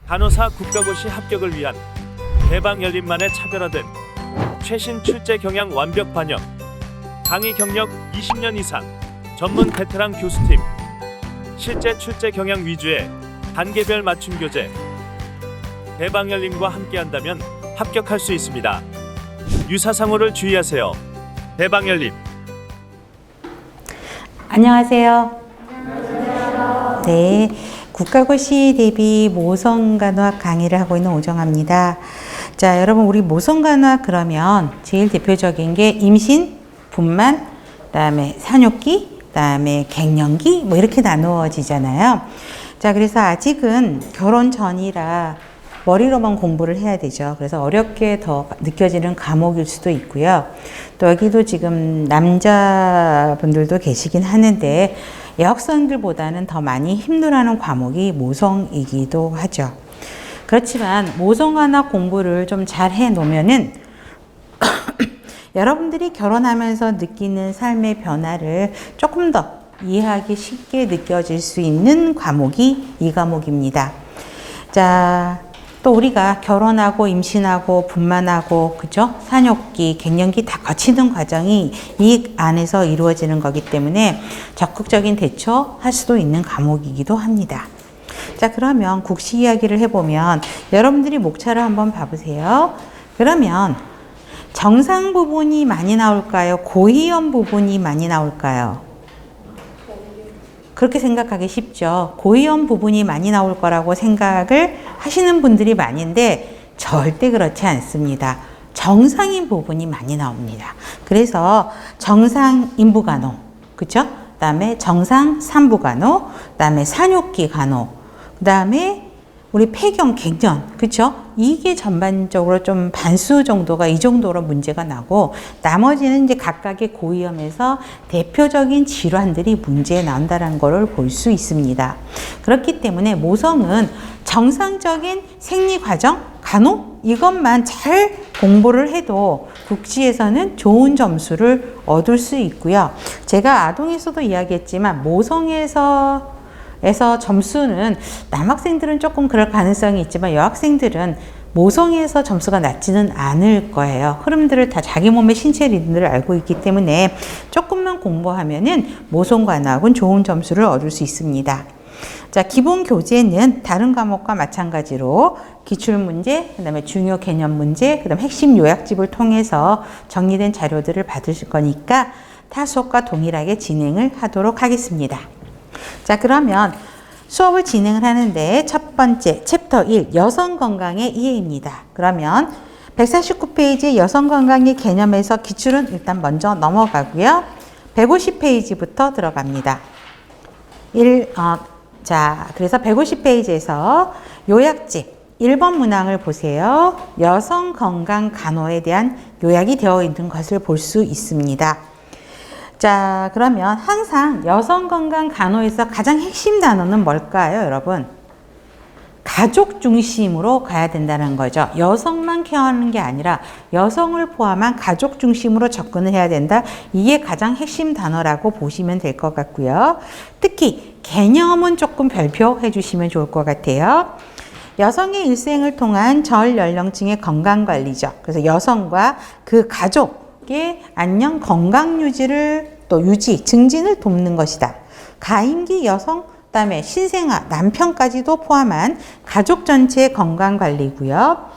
간호사 국가고시 합격을 위한 대방열림만의 차별화된 최신 출제 경향 완벽 반영, 강의 경력 20년 이상 전문 베테랑 교수팀, 실제 출제 경향 위주의 단계별 맞춤 교재. 대방열림과 함께한다면 합격할 수 있습니다. 유사상호를 주의하세요. 대방열림. 안녕하세요. 네, 국가고시 대비 모성간호학 강의를 하고 있는 오정아입니다. 자, 여러분, 우리 모성간호학 그러면 제일 대표적인 게 임신, 분만, 그다음에 산욕기, 그다음에 갱년기 뭐 이렇게 나누어지잖아요. 자, 그래서 아직은 결혼 전이라 머리로만 공부를 해야 되죠. 그래서 어렵게 더 느껴지는 과목일 수도 있고요. 또 여기도 지금 남자분들도 계시긴 하는데 여학생들보다는 더 많이 힘들어하는 과목이 모성이기도 하죠. 그렇지만 모성간호학 공부를 좀 잘 해놓으면은 여러분들이 결혼하면서 느끼는 삶의 변화를 조금 더 이해하기 쉽게 느껴질 수 있는 과목이 이 과목입니다. 자, 또 우리가 결혼하고 임신하고 분만하고 그죠? 산욕기, 갱년기 다 거치는 과정이 이 안에서 이루어지는 거기 때문에 적극적인 대처할 수도 있는 과목이기도 합니다. 자, 그러면 국시 이야기를 해보면 여러분들이 목차를 한번 봐보세요. 그러면 정상 부분이 많이 나올까요? 고위험 부분이 많이 나올까요? 그렇게 생각하기 쉽죠. 고위험 부분이 많이 나올 거라고 생각을 하시는 분들이 많은데 절대 그렇지 않습니다. 정상인 부분이 많이 나옵니다. 그래서 정상 인부간호, 그죠? 그다음에 정상 산부간호, 그다음에 산욕기 간호, 그다음에 우리 폐경, 갱년, 그쵸? 이게 전반적으로 좀 반수 정도가 이 정도로 문제가 나고 나머지는 이제 각각의 고위험에서 대표적인 질환들이 문제에 나온다는 것을 볼 수 있습니다. 그렇기 때문에 모성은 정상적인 생리과정, 간호 이것만 잘 공부를 해도 국시에서는 좋은 점수를 얻을 수 있고요. 제가 아동에서도 이야기했지만 모성에서 점수는 남학생들은 조금 그럴 가능성이 있지만 여학생들은 모성에서 점수가 낮지는 않을 거예요. 흐름들을 다 자기 몸의 신체 리듬들을 알고 있기 때문에 조금만 공부하면은 모성간호학은 좋은 점수를 얻을 수 있습니다. 자, 기본 교재는 다른 과목과 마찬가지로 기출문제, 그 다음에 중요 개념 문제, 그 다음에 핵심 요약집을 통해서 정리된 자료들을 받으실 거니까 타수업과 동일하게 진행을 하도록 하겠습니다. 자, 그러면 수업을 진행을 하는데 첫 번째 챕터 1 여성 건강의 이해입니다. 그러면 149페이지 여성 건강의 개념에서 기출은 일단 먼저 넘어가고요. 150페이지부터 들어갑니다. 자, 그래서 150페이지에서 요약집 1번 문항을 보세요. 여성 건강 간호에 대한 요약이 되어 있는 것을 볼 수 있습니다. 자, 그러면 항상 여성 건강 간호에서 가장 핵심 단어는 뭘까요, 여러분? 가족 중심으로 가야 된다는 거죠. 여성만 케어하는 게 아니라 여성을 포함한 가족 중심으로 접근을 해야 된다. 이게 가장 핵심 단어라고 보시면 될 것 같고요. 특히 개념은 조금 별표해 주시면 좋을 것 같아요. 여성의 일생을 통한 전 연령층의 건강관리죠. 그래서 여성과 그 가족의 안녕 건강 유지를 또 유지, 증진을 돕는 것이다. 가임기 여성, 그다음에 신생아, 남편까지도 포함한 가족 전체의 건강관리고요.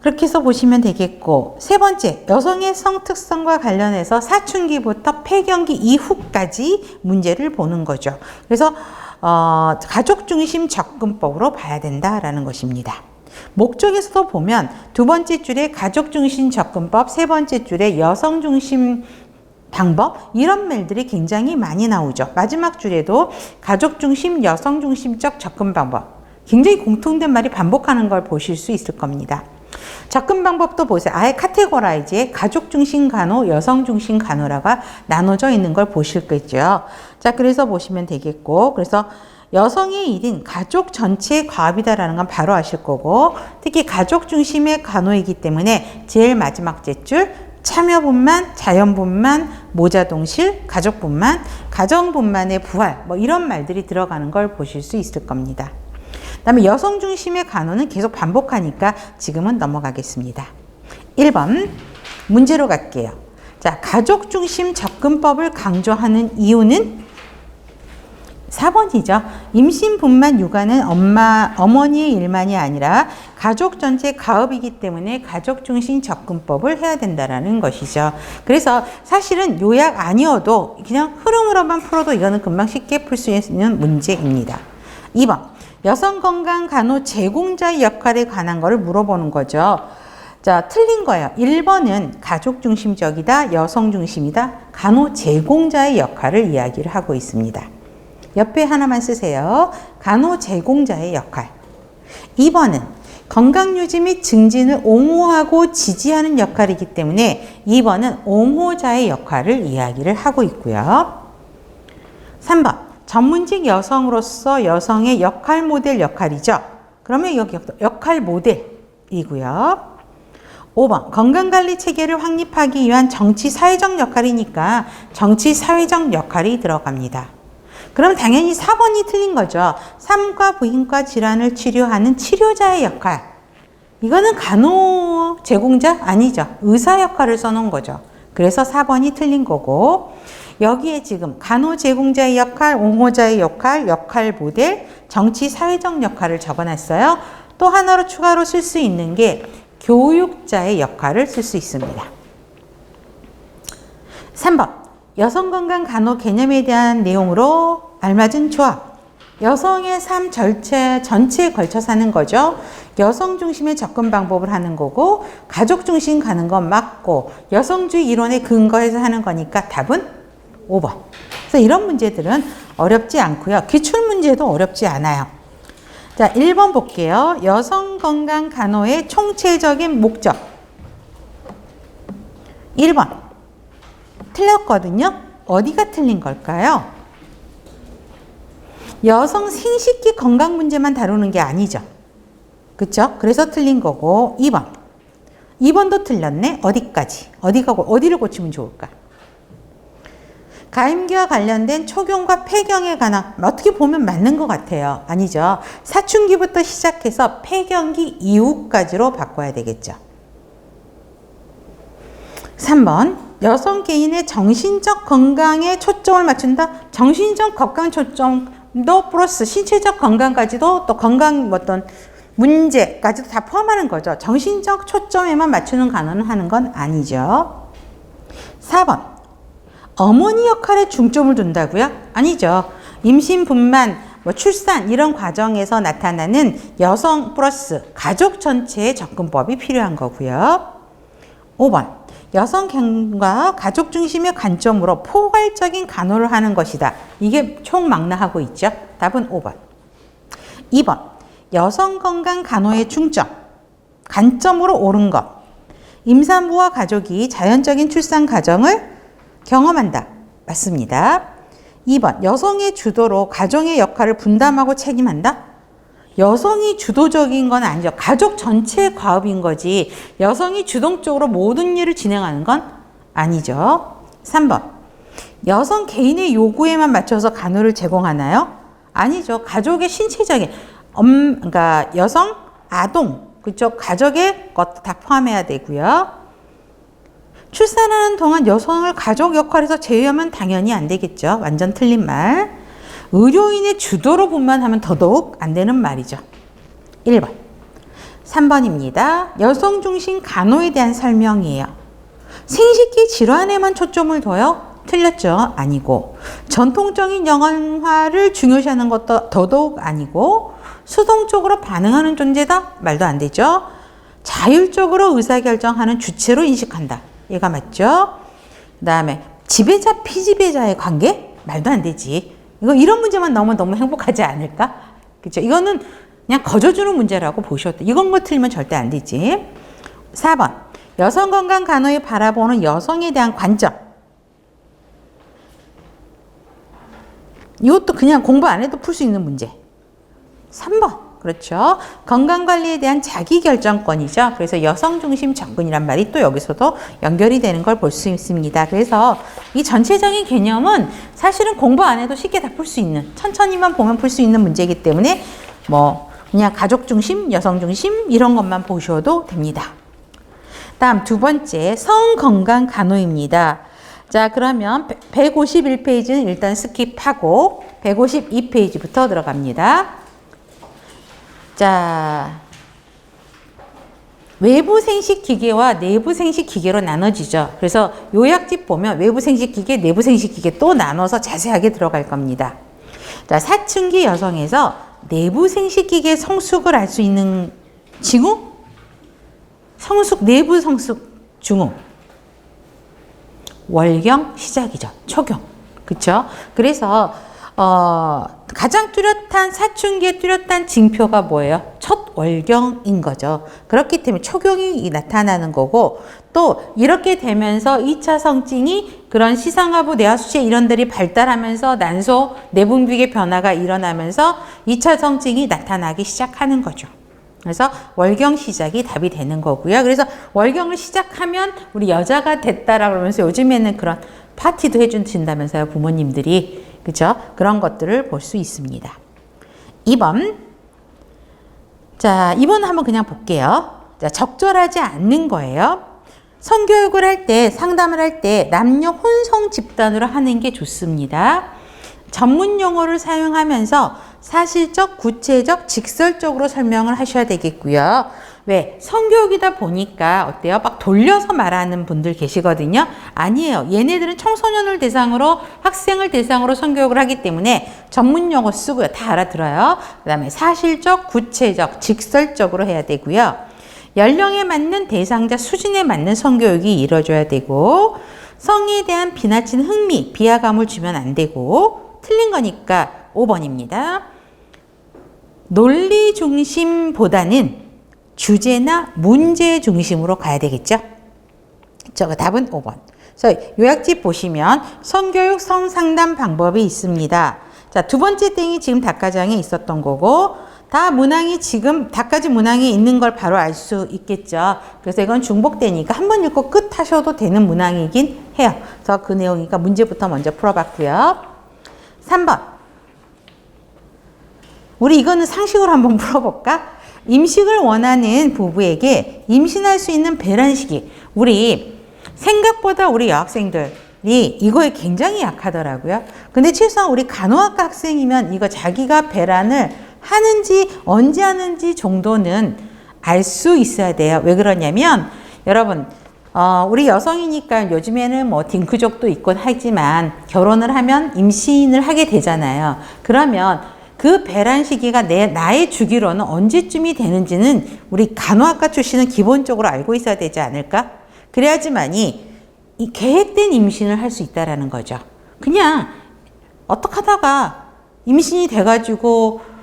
그렇게 해서 보시면 되겠고, 세 번째, 여성의 성특성과 관련해서 사춘기부터 폐경기 이후까지 문제를 보는 거죠. 그래서 가족 중심 접근법으로 봐야 된다라는 것입니다. 목적에서도 보면 두 번째 줄에 가족 중심 접근법, 세 번째 줄에 여성 중심 방법 이런 말들이 굉장히 많이 나오죠. 마지막 줄에도 가족 중심, 여성 중심적 접근 방법 굉장히 공통된 말이 반복하는 걸 보실 수 있을 겁니다. 접근 방법도 보세요. 아예 카테고라이즈에 가족 중심 간호, 여성 중심 간호라고 나눠져 있는 걸 보실 거죠. 자, 그래서 보시면 되겠고, 그래서 여성의 일인 가족 전체의 과업이다라는 건 바로 아실 거고, 특히 가족 중심의 간호이기 때문에 제일 마지막 줄 참여분만, 자연분만, 모자동실, 가족분만, 가정분만의 부활 뭐 이런 말들이 들어가는 걸 보실 수 있을 겁니다. 그다음에 여성 중심의 간호는 계속 반복하니까 지금은 넘어가겠습니다. 1번 문제로 갈게요. 자, 가족 중심 접근법을 강조하는 이유는 4번이죠. 임신, 분만, 육아는 어머니의 일만이 아니라 가족 전체 가업이기 때문에 가족 중심 접근법을 해야 된다라는 것이죠. 그래서 사실은 요약 아니어도 그냥 흐름으로만 풀어도 이거는 금방 쉽게 풀 수 있는 문제입니다. 2번, 여성 건강 간호 제공자의 역할에 관한 거를 물어보는 거죠. 자, 틀린 거예요. 1번은 가족 중심적이다, 여성 중심이다, 간호 제공자의 역할을 이야기를 하고 있습니다. 옆에 하나만 쓰세요. 간호 제공자의 역할. 2번은 건강유지 및 증진을 옹호하고 지지하는 역할이기 때문에 2번은 옹호자의 역할을 이야기를 하고 있고요. 3번 전문직 여성으로서 여성의 역할 모델 역할이죠. 그러면 여기 역할 모델이고요. 5번 건강관리 체계를 확립하기 위한 정치 사회적 역할이니까 정치 사회적 역할이 들어갑니다. 그럼 당연히 4번이 틀린 거죠. 산과 부인과 질환을 치료하는 치료자의 역할. 이거는 간호 제공자? 아니죠. 의사 역할을 써놓은 거죠. 그래서 4번이 틀린 거고, 여기에 지금 간호 제공자의 역할, 옹호자의 역할, 역할 모델, 정치 사회적 역할을 적어놨어요. 또 하나로 추가로 쓸 수 있는 게 교육자의 역할을 쓸 수 있습니다. 3번 여성건강 간호 개념에 대한 내용으로 알맞은 조합. 여성의 삶 전체에 걸쳐서 하는 거죠. 여성 중심의 접근 방법을 하는 거고 가족 중심 가는 건 맞고 여성주의 이론에 근거해서 하는 거니까 답은 5번. 그래서 이런 문제들은 어렵지 않고요. 기출문제도 어렵지 않아요. 자, 1번 볼게요. 여성건강 간호의 총체적인 목적. 1번. 틀렸거든요. 어디가 틀린 걸까요? 여성 생식기 건강 문제만 다루는 게 아니죠. 그쵸? 그래서 틀린 거고 2번. 2번도 틀렸네. 어디까지? 어디를 고치면 좋을까? 가임기와 관련된 초경과 폐경에 관한 어떻게 보면 맞는 것 같아요. 아니죠. 사춘기부터 시작해서 폐경기 이후까지로 바꿔야 되겠죠. 3번 여성 개인의 정신적 건강에 초점을 맞춘다. 정신적 건강 초점도 플러스 신체적 건강까지도 또 건강 어떤 문제까지도 다 포함하는 거죠. 정신적 초점에만 맞추는 간호는 하는 건 아니죠. 4번 어머니 역할에 중점을 둔다고요? 아니죠. 임신, 분만, 출산 이런 과정에서 나타나는 여성 플러스 가족 전체의 접근법이 필요한 거고요. 5번 여성과 가족 중심의 관점으로 포괄적인 간호를 하는 것이다. 이게 총망라하고 있죠. 답은 5번. 2번 여성 건강 간호의 중점, 관점으로 옳은 것. 임산부와 가족이 자연적인 출산 과정을 경험한다. 맞습니다. 2번 여성의 주도로 가정의 역할을 분담하고 책임한다. 여성이 주도적인 건 아니죠. 가족 전체의 과업인 거지 여성이 주동적으로 모든 일을 진행하는 건 아니죠. 3번 여성 개인의 요구에만 맞춰서 간호를 제공하나요? 아니죠. 가족의 신체적인 그러니까 여성, 아동 그쪽 가족의 것도 다 포함해야 되고요. 출산하는 동안 여성을 가족 역할에서 제외하면 당연히 안 되겠죠. 완전 틀린 말. 의료인의 주도로 분만하면 더더욱 안 되는 말이죠. 1번. 3번입니다. 여성 중심 간호에 대한 설명이에요. 생식기 질환에만 초점을 둬요? 틀렸죠? 아니고. 전통적인 영양화를 중요시하는 것도 더더욱 아니고 수동적으로 반응하는 존재다? 말도 안 되죠. 자율적으로 의사결정하는 주체로 인식한다. 얘가 맞죠? 그 다음에 지배자, 피지배자의 관계? 말도 안 되지. 이런 문제만 나오면 너무 행복하지 않을까? 그쵸? 이거는 그냥 거저주는 문제라고 보셔도 돼. 이건 거 틀리면 절대 안 되지. 4번. 여성 건강 간호에 바라보는 여성에 대한 관점. 이것도 그냥 공부 안 해도 풀 수 있는 문제. 3번. 그렇죠. 건강관리에 대한 자기결정권이죠. 그래서 여성중심 접근이란 말이 또 여기서도 연결이 되는 걸 볼 수 있습니다. 그래서 이 전체적인 개념은 사실은 공부 안 해도 쉽게 다 풀 수 있는, 천천히만 보면 풀 수 있는 문제이기 때문에 그냥 가족 중심, 여성 중심 이런 것만 보셔도 됩니다. 다음 두 번째 성건강 간호입니다. 자, 그러면 151페이지는 일단 스킵하고 152페이지부터 들어갑니다. 자, 외부 생식 기계와 내부 생식 기계로 나눠지죠. 그래서 요약집 보면 외부 생식 기계, 내부 생식 기계 또 나눠서 자세하게 들어갈 겁니다. 자, 사춘기 여성에서 내부 생식 기계 성숙을 알 수 있는 징후? 성숙, 내부 성숙 징후. 월경 시작이죠. 초경. 그쵸? 그래서, 가장 뚜렷한, 사춘기에 뚜렷한 징표가 뭐예요? 첫 월경인 거죠. 그렇기 때문에 초경이 나타나는 거고, 또 이렇게 되면서 2차 성징이 그런 시상하부, 내하수체 이런들이 발달하면서 난소, 내분비계 변화가 일어나면서 2차 성징이 나타나기 시작하는 거죠. 그래서 월경 시작이 답이 되는 거고요. 그래서 월경을 시작하면 우리 여자가 됐다라고 그러면서 요즘에는 그런 파티도 해주신다면서요, 부모님들이. 그죠? 그런 것들을 볼 수 있습니다. 2번. 자, 2번 한번 그냥 볼게요. 자, 적절하지 않는 거예요. 성교육을 할 때, 상담을 할 때 남녀 혼성 집단으로 하는 게 좋습니다. 전문 용어를 사용하면서 사실적, 구체적, 직설적으로 설명을 하셔야 되겠고요. 왜? 성교육이다 보니까 어때요? 막 돌려서 말하는 분들 계시거든요. 아니에요. 얘네들은 청소년을 대상으로, 학생을 대상으로 성교육을 하기 때문에 전문 용어 쓰고요. 다 알아들어요. 그 다음에 사실적, 구체적, 직설적으로 해야 되고요. 연령에 맞는 대상자 수준에 맞는 성교육이 이루어져야 되고, 성에 대한 비나친 흥미, 비하감을 주면 안 되고, 틀린 거니까 5번입니다. 논리 중심보다는 주제나 문제 중심으로 가야 되겠죠? 저거 답은 5번. 그래서 요약집 보시면 성교육 성상담 방법이 있습니다. 자, 두 번째 땡이 지금 닭가정에 있었던 거고, 다 문항이 지금 닭가지 문항에 있는 걸 바로 알 수 있겠죠. 그래서 이건 중복되니까 한 번 읽고 끝 하셔도 되는 문항이긴 해요. 그래서 그 내용이니까 문제부터 먼저 풀어봤고요. 3번. 우리 이거는 상식으로 한번 풀어볼까? 임식을 원하는 부부에게 임신할 수 있는 배란 시기. 우리 생각보다 우리 여학생들이 이거에 굉장히 약하더라고요. 근데 최소한 우리 간호학과 학생이면 이거 자기가 배란을 하는지 언제 하는지 정도는 알 수 있어야 돼요. 왜 그러냐면 여러분 우리 여성이니까 요즘에는 뭐 딩크족도 있곤 하지만 결혼을 하면 임신을 하게 되잖아요. 그러면 그 배란 시기가 나의 주기로는 언제쯤이 되는지는 우리 간호학과 출신은 기본적으로 알고 있어야 되지 않을까? 그래야지만이 이 계획된 임신을 할 수 있다라는 거죠. 그냥 어떻게 하다가 임신이 돼가지고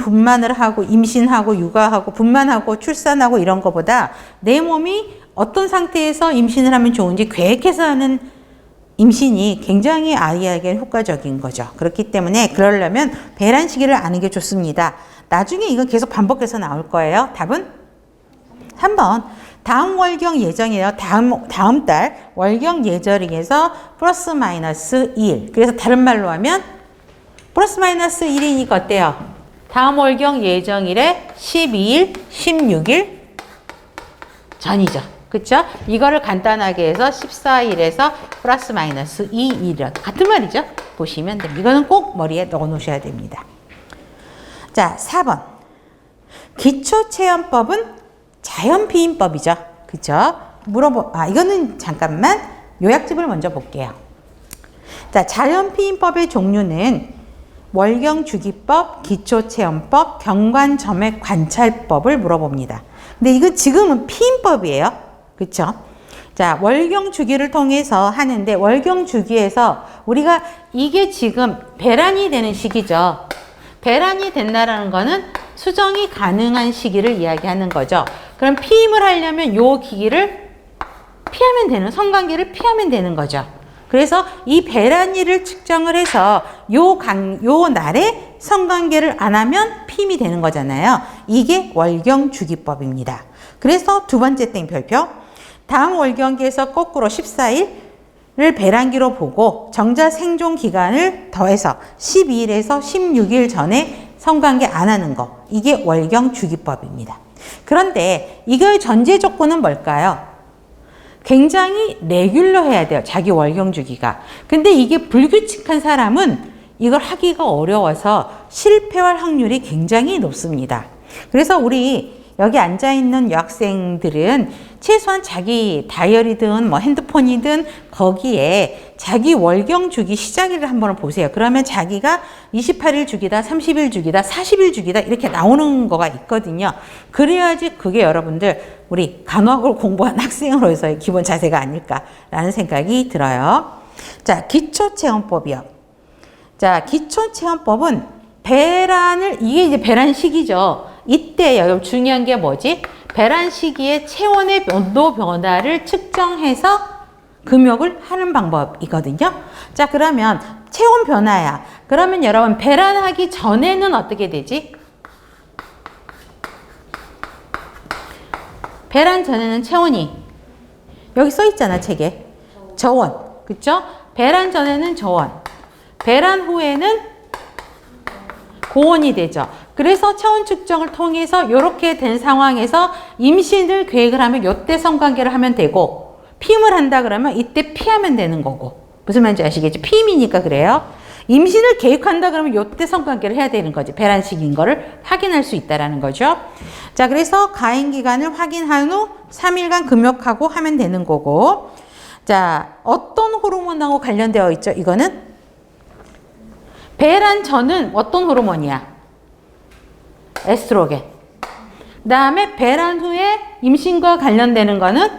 분만을 하고 임신하고 육아하고 분만하고 출산하고 이런 거보다 내 몸이 어떤 상태에서 임신을 하면 좋은지 계획해서 하는 임신이 굉장히 아이에게 효과적인 거죠. 그렇기 때문에 그러려면 배란 시기를 아는 게 좋습니다. 나중에 이건 계속 반복해서 나올 거예요. 답은 3번. 다음 월경 예정이에요. 다음 달 월경 예정에서 플러스 마이너스 2일. 그래서 다른 말로 하면 플러스 마이너스 1이니까 어때요? 다음 월경 예정일에 12일, 16일 전이죠. 그쵸? 이거를 간단하게 해서 14일에서 플러스 마이너스 2일. 같은 말이죠? 보시면 됩니다. 이거는 꼭 머리에 넣어 놓으셔야 됩니다. 자, 4번. 기초체험법은 자연피임법이죠. 그쵸? 이거는 잠깐만 요약집을 먼저 볼게요. 자, 자연피임법의 종류는 월경주기법, 기초체험법, 경관점액관찰법을 물어봅니다. 근데 이거 지금은 피임법이에요. 그쵸? 자, 월경 주기를 통해서 하는데 월경 주기에서 우리가 이게 지금 배란이 되는 시기죠. 배란이 된다라는 거는 수정이 가능한 시기를 이야기하는 거죠. 그럼 피임을 하려면 요 기기를 피하면 되는, 성관계를 피하면 되는 거죠. 그래서 이 배란일을 측정을 해서 요 날에 성관계를 안 하면 피임이 되는 거잖아요. 이게 월경 주기법입니다. 그래서 두 번째 땡별표. 다음 월경기에서 거꾸로 14일을 배란기로 보고 정자 생존 기간을 더해서 12일에서 16일 전에 성관계 안 하는 거. 이게 월경주기법입니다. 그런데 이거의 전제 조건은 뭘까요? 굉장히 레귤러 해야 돼요. 자기 월경주기가. 근데 이게 불규칙한 사람은 이걸 하기가 어려워서 실패할 확률이 굉장히 높습니다. 그래서 우리 여기 앉아있는 여학생들은 최소한 자기 다이어리든 뭐 핸드폰이든 거기에 자기 월경 주기 시작일을 한번 보세요. 그러면 자기가 28일 주기다, 30일 주기다, 40일 주기다 이렇게 나오는 거가 있거든요. 그래야지 그게 여러분들 우리 간호학을 공부한 학생으로서의 기본 자세가 아닐까라는 생각이 들어요. 자, 기초체험법이요. 자, 기초체험법은 배란을, 이게 이제 배란 시기죠. 이때 여러분 중요한 게 뭐지? 배란 시기에 체온의 온도 변화를 측정해서 금욕을 하는 방법이거든요. 자, 그러면 체온 변화야. 그러면 여러분 배란하기 전에는 어떻게 되지? 배란 전에는 체온이 여기 써 있잖아, 책에. 저온. 그쵸? 배란 전에는 저온. 배란 후에는 고온이 되죠. 그래서 체온 측정을 통해서 이렇게 된 상황에서 임신을 계획을 하면 이때 성관계를 하면 되고, 피임을 한다 그러면 이때 피하면 되는 거고. 무슨 말인지 아시겠죠? 피임이니까 그래요. 임신을 계획한다 그러면 이때 성관계를 해야 되는 거지. 배란식인 거를 확인할 수 있다라는 거죠. 자, 그래서 가임 기간을 확인한 후 3일간 금욕하고 하면 되는 거고. 자, 어떤 호르몬하고 관련되어 있죠? 이거는 배란 전은 어떤 호르몬이야? 에스트로겐. 그 다음에 배란 후에 임신과 관련되는 거는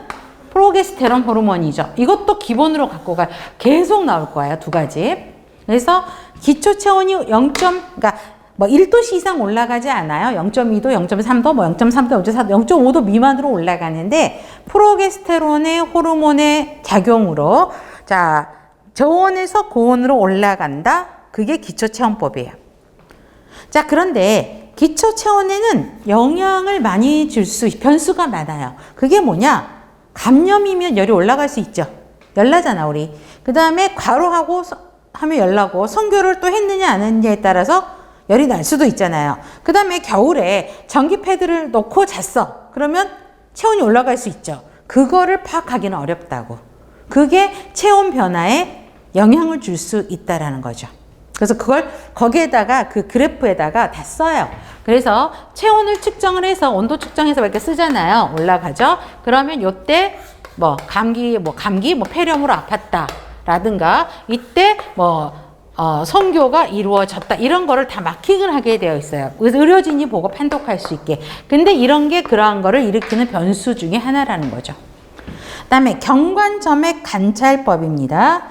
프로게스테론 호르몬이죠. 이것도 기본으로 갖고 가요. 계속 나올 거예요. 두 가지. 그래서 기초 체온이 0. 뭐 1도씨 이상 올라가지 않아요. 0.2도, 0.3도, 뭐 0.3도, 0.4도, 0.5도 미만으로 올라가는데 프로게스테론의 호르몬의 작용으로 자, 저온에서 고온으로 올라간다. 그게 기초 체온법이에요. 자, 그런데 기초 체온에는 영향을 많이 줄 수, 변수가 많아요. 그게 뭐냐? 감염이면 열이 올라갈 수 있죠. 열나잖아, 우리. 그 다음에 과로하고 하면 열나고, 성교를 또 했느냐 안 했느냐에 따라서 열이 날 수도 있잖아요. 그 다음에 겨울에 전기 패드를 놓고 잤어. 그러면 체온이 올라갈 수 있죠. 그거를 파악하기는 어렵다고. 그게 체온 변화에 영향을 줄 수 있다라는 거죠. 그래서 그걸 거기에다가 그 그래프에다가 다 써요. 그래서 체온을 측정을 해서 온도 측정해서 이렇게 쓰잖아요. 올라가죠. 그러면 요때 뭐 감기 폐렴으로 아팠다라든가 이때 성교가 이루어졌다. 이런 거를 다 마킹을 하게 되어 있어요. 의료진이 보고 판독할 수 있게. 근데 이런 게 그러한 거를 일으키는 변수 중에 하나라는 거죠. 그다음에 경관점액 관찰법입니다.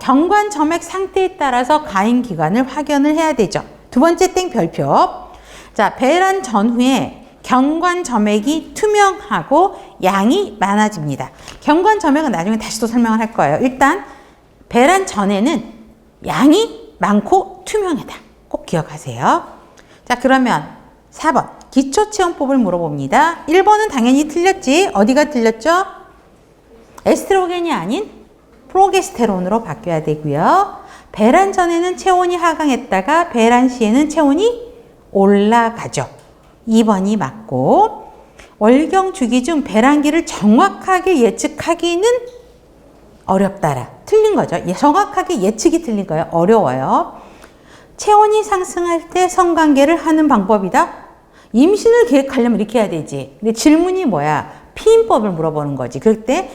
경관점액 상태에 따라서 가임 기간을 확인을 해야 되죠. 두 번째 땡별표. 자, 배란 전후에 경관점액이 투명하고 양이 많아집니다. 경관점액은 나중에 다시 또 설명을 할 거예요. 일단 배란 전에는 양이 많고 투명하다. 꼭 기억하세요. 자, 그러면 4번 기초체온법을 물어봅니다. 1번은 당연히 틀렸지. 어디가 틀렸죠? 에스트로겐이 아닌 프로게스테론으로 바뀌어야 되고요. 배란 전에는 체온이 하강했다가 배란 시에는 체온이 올라가죠. 2번이 맞고, 월경 주기 중 배란기를 정확하게 예측하기는 어렵다라. 틀린 거죠. 정확하게 예측이 틀린 거예요. 어려워요. 체온이 상승할 때 성관계를 하는 방법이다. 임신을 계획하려면 이렇게 해야 되지. 근데 질문이 뭐야? 피임법을 물어보는 거지. 그럴 때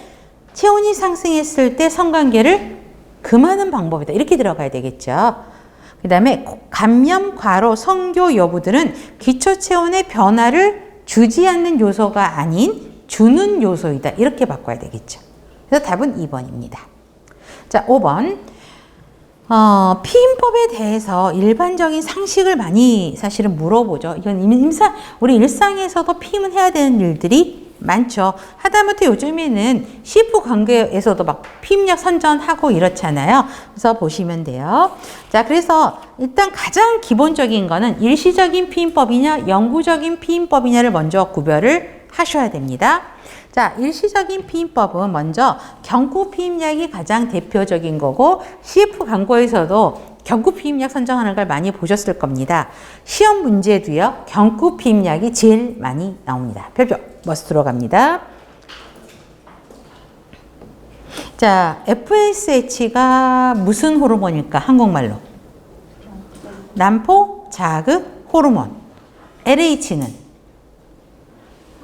체온이 상승했을 때 성관계를 금하는 방법이다. 이렇게 들어가야 되겠죠. 그 다음에 감염, 과로, 성교 여부들은 기초체온의 변화를 주지 않는 요소가 아닌 주는 요소이다. 이렇게 바꿔야 되겠죠. 그래서 답은 2번입니다. 자, 5번. 피임법에 대해서 일반적인 상식을 많이 사실은 물어보죠. 이건 우리 일상에서도 피임은 해야 되는 일들이 많죠. 하다못해 요즘에는 CF 관계에서도 막 피임약 선전하고 이렇잖아요. 그래서 보시면 돼요. 자, 그래서 일단 가장 기본적인 거는 일시적인 피임법이냐 영구적인 피임법이냐를 먼저 구별을 하셔야 됩니다. 자, 일시적인 피임법은 먼저 경구 피임약이 가장 대표적인 거고 CF 광고에서도 경구 피임약 선정하는 걸 많이 보셨을 겁니다. 시험 문제도요. 경구 피임약이 제일 많이 나옵니다. 별표 머스트로 갑니다. 자, FSH가 무슨 호르몬일까? 한국말로. 난포 자극 호르몬. LH는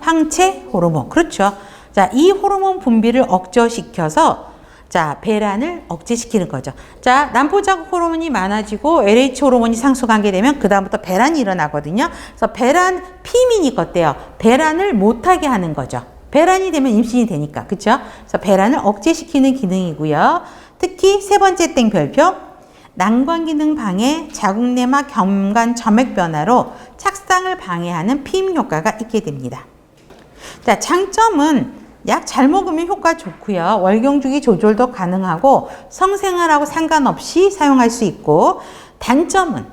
항체 호르몬. 그렇죠. 자, 이 호르몬 분비를 억제시켜서 자, 배란을 억제시키는 거죠. 자, 난포 자극 호르몬이 많아지고 LH 호르몬이 상승하게 되면 그다음부터 배란이 일어나거든요. 그래서 배란 피임이니까 어때요? 배란을 못하게 하는 거죠. 배란이 되면 임신이 되니까. 그렇죠? 그래서 배란을 억제시키는 기능이고요. 특히 세 번째 땡 별표. 난관 기능 방해, 자궁내막 경관 점액 변화로 착상을 방해하는 피임 효과가 있게 됩니다. 자, 장점은 약 잘 먹으면 효과 좋고요. 월경주기 조절도 가능하고 성생활하고 상관없이 사용할 수 있고, 단점은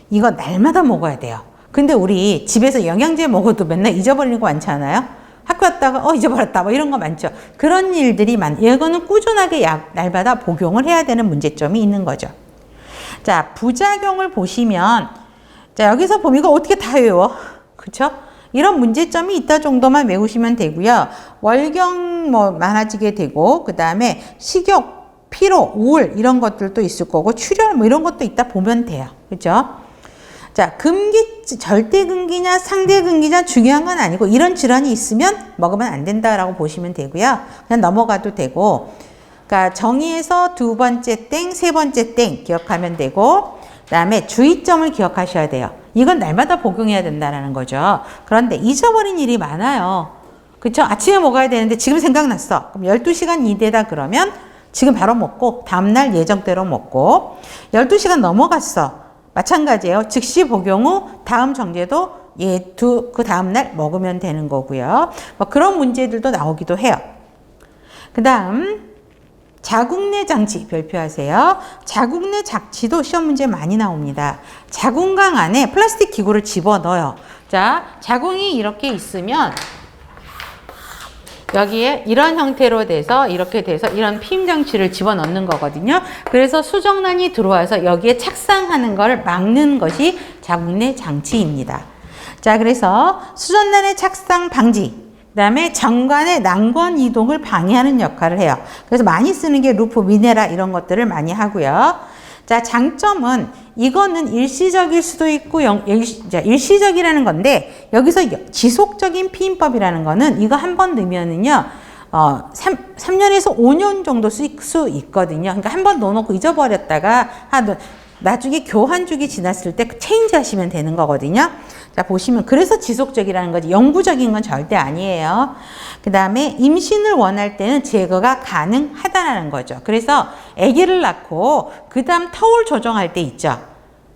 이거 날마다 먹어야 돼요. 근데 우리 집에서 영양제 먹어도 맨날 잊어버리는 거 많지 않아요? 학교 갔다가 잊어버렸다 뭐 이런 거 많죠. 그런 일들이 이거는 꾸준하게 약 날마다 복용을 해야 되는 문제점이 있는 거죠. 자, 부작용을 보시면 자, 여기서 보면 이거 어떻게 다 외워? 그쵸? 이런 문제점이 있다 정도만 외우시면 되고요. 월경 많아지게 되고, 그 다음에 식욕, 피로, 우울 이런 것들도 있을 거고, 출혈 이런 것도 있다 보면 돼요. 그죠? 자, 절대금기냐 상대금기냐 중요한 건 아니고, 이런 질환이 있으면 먹으면 안 된다라고 보시면 되고요. 그냥 넘어가도 되고, 그러니까 정의에서 두 번째 땡, 세 번째 땡 기억하면 되고, 그 다음에 주의점을 기억하셔야 돼요. 이건 날마다 복용해야 된다는 거죠. 그런데 잊어버린 일이 많아요. 그쵸? 아침에 먹어야 되는데 지금 생각났어. 그럼 12시간 이내다 그러면 지금 바로 먹고 다음날 예정대로 먹고, 12시간 넘어갔어. 마찬가지예요. 즉시 복용 후 다음 정제도 그 다음날 먹으면 되는 거고요. 그런 문제들도 나오기도 해요. 그 다음 자궁내 장치 별표하세요. 자궁내 장치도 시험 문제 많이 나옵니다. 자궁강 안에 플라스틱 기구를 집어넣어요. 자, 자궁이 이렇게 있으면 여기에 이런 형태로 돼서 이렇게 돼서 이런 피임 장치를 집어넣는 거거든요. 그래서 수정란이 들어와서 여기에 착상하는 걸 막는 것이 자궁내 장치입니다. 자, 그래서 수정란의 착상 방지, 그 다음에 정관의 난관 이동을 방해하는 역할을 해요. 그래서 많이 쓰는 게 루프, 미네라 이런 것들을 많이 하고요. 자, 장점은 이거는 일시적일 수도 있고 일시적이라는 건데, 여기서 지속적인 피임법이라는 거는 이거 한 번 넣으면은요 3년에서 5년 정도 쓸 수 있거든요. 그러니까 한 번 넣어놓고 잊어버렸다가 나중에 교환주기 지났을 때 체인지 하시면 되는 거거든요. 자, 보시면 그래서 지속적이라는 거지 영구적인 건 절대 아니에요. 그 다음에 임신을 원할 때는 제거가 가능하다는 거죠. 그래서 아기를 낳고 그 다음 터울 조정할 때 있죠.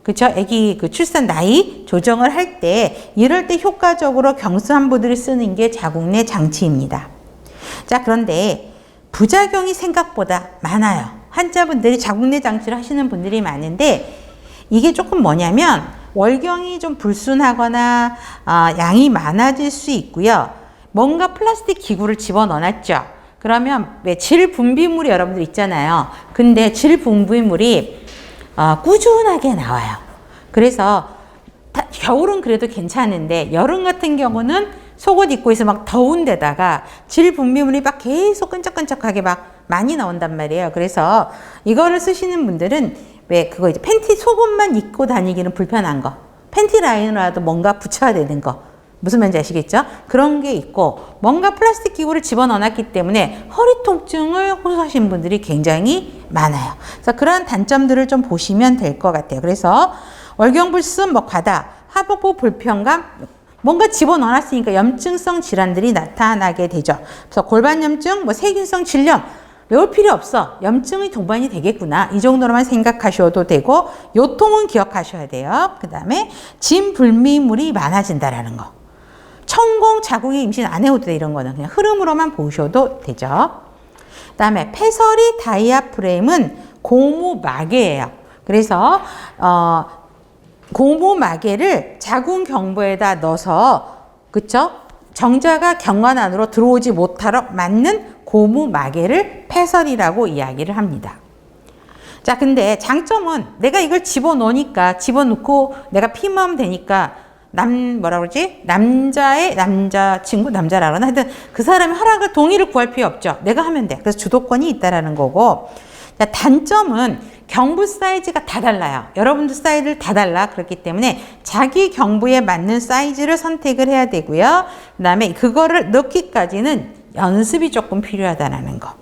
그쵸? 아기 출산 나이 조정을 할 때, 이럴 때 효과적으로 경수환부들이 쓰는 게 자궁내 장치입니다. 자, 그런데 부작용이 생각보다 많아요. 환자분들이 자궁내 장치를 하시는 분들이 많은데, 이게 조금 뭐냐면 월경이 좀 불순하거나 양이 많아질 수 있고요. 뭔가 플라스틱 기구를 집어넣어놨죠. 그러면 왜 질 분비물이 여러분들 있잖아요. 근데 질 분비물이 꾸준하게 나와요. 그래서 겨울은 그래도 괜찮은데 여름 같은 경우는 속옷 입고 있어 막 더운 데다가 질 분비물이 막 계속 끈적끈적하게 막 많이 나온단 말이에요. 그래서 이거를 쓰시는 분들은 왜 그거 이제 팬티 속옷만 입고 다니기는 불편한 거, 팬티 라인이라도 뭔가 붙여야 되는 거, 무슨 말인지 아시겠죠? 그런 게 있고, 뭔가 플라스틱 기구를 집어넣어놨기 때문에 허리 통증을 호소하시는 분들이 굉장히 많아요. 그래서 그런 단점들을 좀 보시면 될 것 같아요. 그래서 월경불순, 과다, 하복부 불편감, 뭔가 집어넣어놨으니까 염증성 질환들이 나타나게 되죠. 그래서 골반염증, 세균성 질염, 외울 필요 없어. 염증이 동반이 되겠구나. 이 정도로만 생각하셔도 되고, 요통은 기억하셔야 돼요. 그 다음에 진분비물이 많아진다라는 거. 천공, 자궁이 임신 안 해도 돼. 이런 거는 그냥 흐름으로만 보셔도 되죠. 그 다음에 패서리 다이아프램은 고무마개예요. 그래서 고무마개를 자궁 경부에다 넣어서, 그쵸? 정자가 경관 안으로 들어오지 못하러 맞는 고무마개를 패설이라고 이야기를 합니다. 자, 근데 장점은 내가 이걸 집어넣으니까, 집어넣고 내가 피임하면 되니까 뭐라 그러지? 남자친구, 남자라 그러나? 하여튼 그 사람의 허락을, 동의를 구할 필요 없죠. 내가 하면 돼. 그래서 주도권이 있다라는 거고. 자, 단점은 경부 사이즈가 다 달라요. 여러분들 사이즈를 다 달라. 그렇기 때문에 자기 경부에 맞는 사이즈를 선택을 해야 되고요. 그 다음에 그거를 넣기까지는 연습이 조금 필요하다는 거.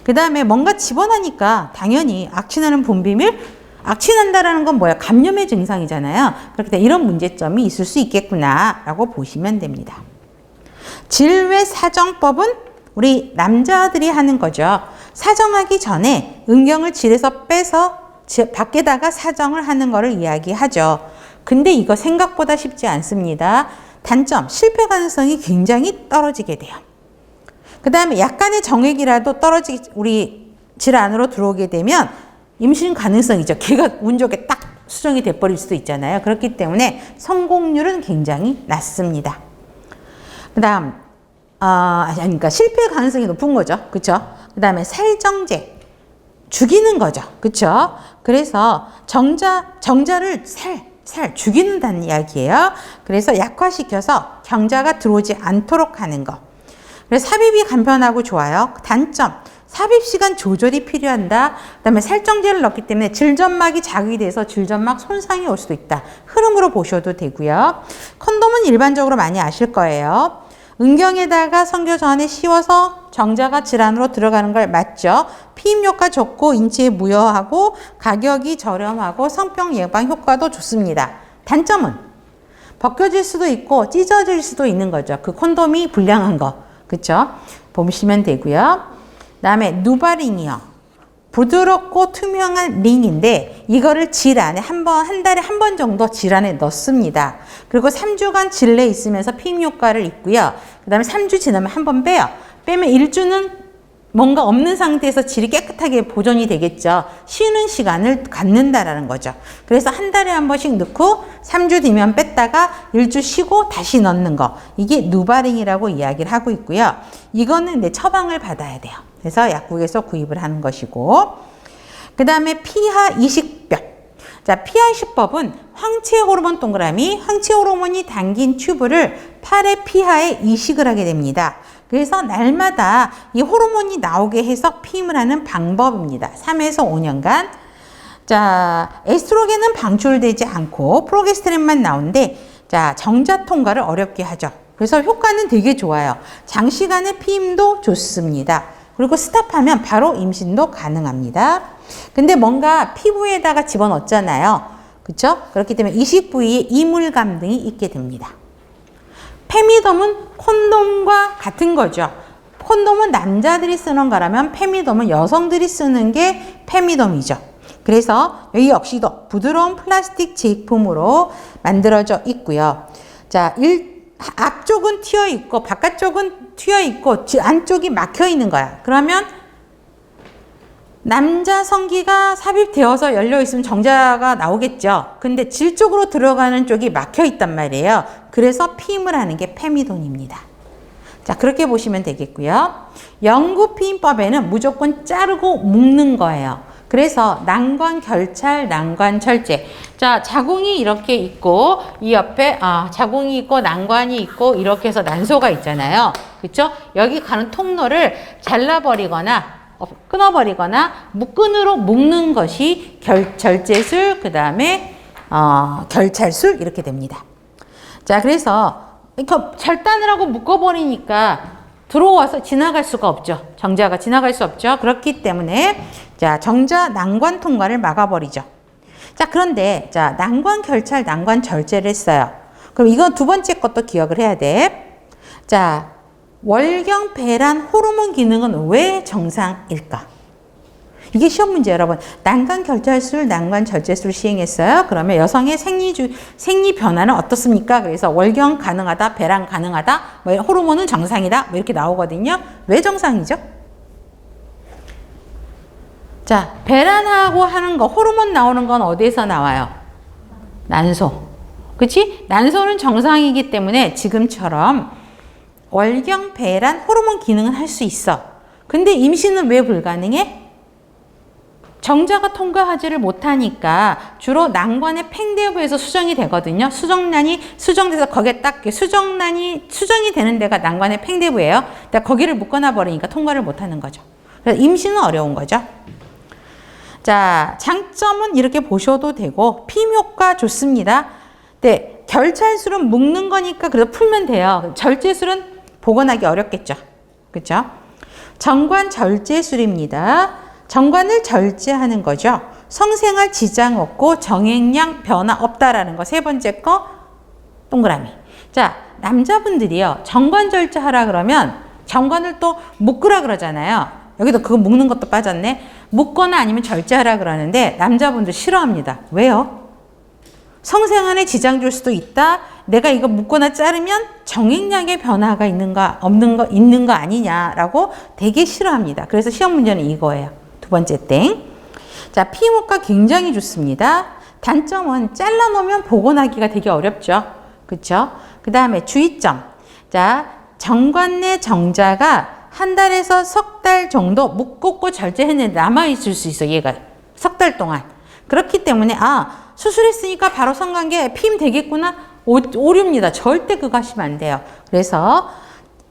그 다음에 뭔가 집어넣으니까 당연히 악취나는 분비물, 악취난다라는 건 뭐야? 감염의 증상이잖아요. 그렇기 때문에 이런 문제점이 있을 수 있겠구나 라고 보시면 됩니다. 질외 사정법은 우리 남자들이 하는 거죠. 사정하기 전에 음경을 질에서 빼서 밖에다가 사정을 하는 거를 이야기하죠. 근데 이거 생각보다 쉽지 않습니다. 단점, 실패 가능성이 굉장히 떨어지게 돼요. 그 다음에 약간의 정액이라도 우리 질 안으로 들어오게 되면 임신 가능성이죠. 걔가 운 좋게 딱 수정이 돼버릴 수도 있잖아요. 그렇기 때문에 성공률은 굉장히 낮습니다. 그 다음, 그러니까 실패 가능성이 높은 거죠. 그쵸? 그 다음에 살정제. 죽이는 거죠. 그쵸? 그래서 정자를 죽이는다는 이야기예요. 그래서 약화시켜서 경자가 들어오지 않도록 하는 거. 그래서 삽입이 간편하고 좋아요. 단점, 삽입 시간 조절이 필요한다. 그 다음에 살정제를 넣기 때문에 질점막이 자극이 돼서 질점막 손상이 올 수도 있다. 흐름으로 보셔도 되고요. 콘돔은 일반적으로 많이 아실 거예요. 음경에다가 성교 전에 씌워서 정자가 질 안으로 들어가는 걸 맞죠. 피임 효과 좋고 인체에 무효하고 가격이 저렴하고 성병 예방 효과도 좋습니다. 단점은 벗겨질 수도 있고 찢어질 수도 있는 거죠. 그 콘돔이 불량한 거. 그쵸? 보시면 되고요. 그 다음에 누바링이요. 부드럽고 투명한 링인데 이거를 질 안에 한 달에 한 번 정도 질 안에 넣습니다. 그리고 3주간 질 내에 있으면서 피임 효과를 있고요. 그 다음에 3주 지나면 한 번 빼요. 빼면 1주는 뭔가 없는 상태에서 질이 깨끗하게 보존이 되겠죠. 쉬는 시간을 갖는다라는 거죠. 그래서 한 달에 한 번씩 넣고 3주 뒤면 뺐다가 1주 쉬고 다시 넣는 거. 이게 누바링이라고 이야기를 하고 있고요. 이거는 내 처방을 받아야 돼요. 그래서 약국에서 구입을 하는 것이고. 그 다음에 피하 이식법. 자, 피하 이식법은 황체 호르몬 동그라미, 황체 호르몬이 담긴 튜브를 팔의 피하에 이식을 하게 됩니다. 그래서 날마다 이 호르몬이 나오게 해서 피임을 하는 방법입니다. 3에서 5년간. 자, 에스트로겐은 방출되지 않고 프로게스테린만 나오는데, 자, 정자 통과를 어렵게 하죠. 그래서 효과는 되게 좋아요. 장시간의 피임도 좋습니다. 그리고 스탑하면 바로 임신도 가능합니다. 근데 뭔가 피부에다가 집어넣잖아요. 그쵸? 그렇기 때문에 이식 부위에 이물감 등이 있게 됩니다. 페미돔은 콘돔과 같은 거죠. 콘돔은 남자들이 쓰는 거라면 페미돔은 여성들이 쓰는 게 페미돔이죠. 그래서 여기 역시도 부드러운 플라스틱 제품으로 만들어져 있고요. 자, 앞쪽은 튀어 있고 바깥쪽은 튀어 있고 안쪽이 막혀 있는 거야. 그러면 남자 성기가 삽입되어서 열려 있으면 정자가 나오겠죠. 근데 질 쪽으로 들어가는 쪽이 막혀 있단 말이에요. 그래서 피임을 하는 게 페미돔입니다. 자, 그렇게 보시면 되겠고요. 영구 피임법에는 무조건 자르고 묶는 거예요. 그래서 난관 결찰, 난관 절제. 자, 자궁이 이렇게 있고 이 옆에 자궁이 있고 난관이 있고 이렇게 해서 난소가 있잖아요. 그렇죠? 여기 가는 통로를 잘라버리거나 끊어버리거나 끈으로 묶는 것이 절제술, 그 다음에 결찰술 이렇게 됩니다. 자, 그래서 절단을 하고 묶어버리니까 들어와서 지나갈 수가 없죠. 정자가 지나갈 수 없죠. 그렇기 때문에 자, 정자 난관 통과를 막아버리죠. 자, 그런데 자, 난관 결찰, 난관 절제를 했어요. 그럼 이건 두 번째 것도 기억을 해야 돼. 자, 월경 배란 호르몬 기능은 왜 정상일까? 이게 시험 문제 여러분. 난관 결찰술, 난관 절제술 시행했어요. 그러면 여성의 생리 변화는 어떻습니까? 그래서 월경 가능하다, 배란 가능하다, 뭐 호르몬은 정상이다, 뭐 이렇게 나오거든요. 왜 정상이죠? 자, 배란하고 하는 거, 호르몬 나오는 건 어디에서 나와요? 난소. 그치? 난소는 정상이기 때문에 지금처럼 월경, 배란, 호르몬 기능은 할 수 있어. 근데 임신은 왜 불가능해? 정자가 통과하지를 못하니까 주로 난관의 팽대부에서 수정이 되거든요. 수정란이 수정돼서 거기에 딱 수정란이 수정이 되는 데가 난관의 팽대부예요. 근데 거기를 묶어놔 버리니까 통과를 못하는 거죠. 그래서 임신은 어려운 거죠. 자, 장점은 이렇게 보셔도 되고 피임 효과 좋습니다. 네, 결찰술은 묶는 거니까 그래도 풀면 돼요. 절제술은 복원하기 어렵겠죠. 그렇죠? 정관 절제술입니다. 정관을 절제하는 거죠. 성생활 지장 없고 정액량 변화 없다라는 거. 세 번째 거 동그라미. 자, 남자분들이요. 정관 절제하라 그러면 정관을 또 묶으라 그러잖아요. 여기도 그거 묶는 것도 빠졌네. 묶거나 아니면 절제하라 그러는데 남자분들 싫어합니다. 왜요? 성생활에 지장 줄 수도 있다. 내가 이거 묶거나 자르면 정액량의 변화가 있는 거 아니냐라고 되게 싫어합니다. 그래서 시험 문제는 이거예요. 두 번째 땡. 자, 피임 효과 굉장히 좋습니다. 단점은 잘라놓으면 복원하기가 되게 어렵죠. 그렇죠? 그 다음에 주의점. 자, 정관 내 정자가 한 달에서 석 달 정도 묶고 절제했는데 남아있을 수 있어. 얘가 석 달 동안. 그렇기 때문에 수술했으니까 바로 성관계 피임 되겠구나. 오류입니다. 절대 그거 하시면 안 돼요. 그래서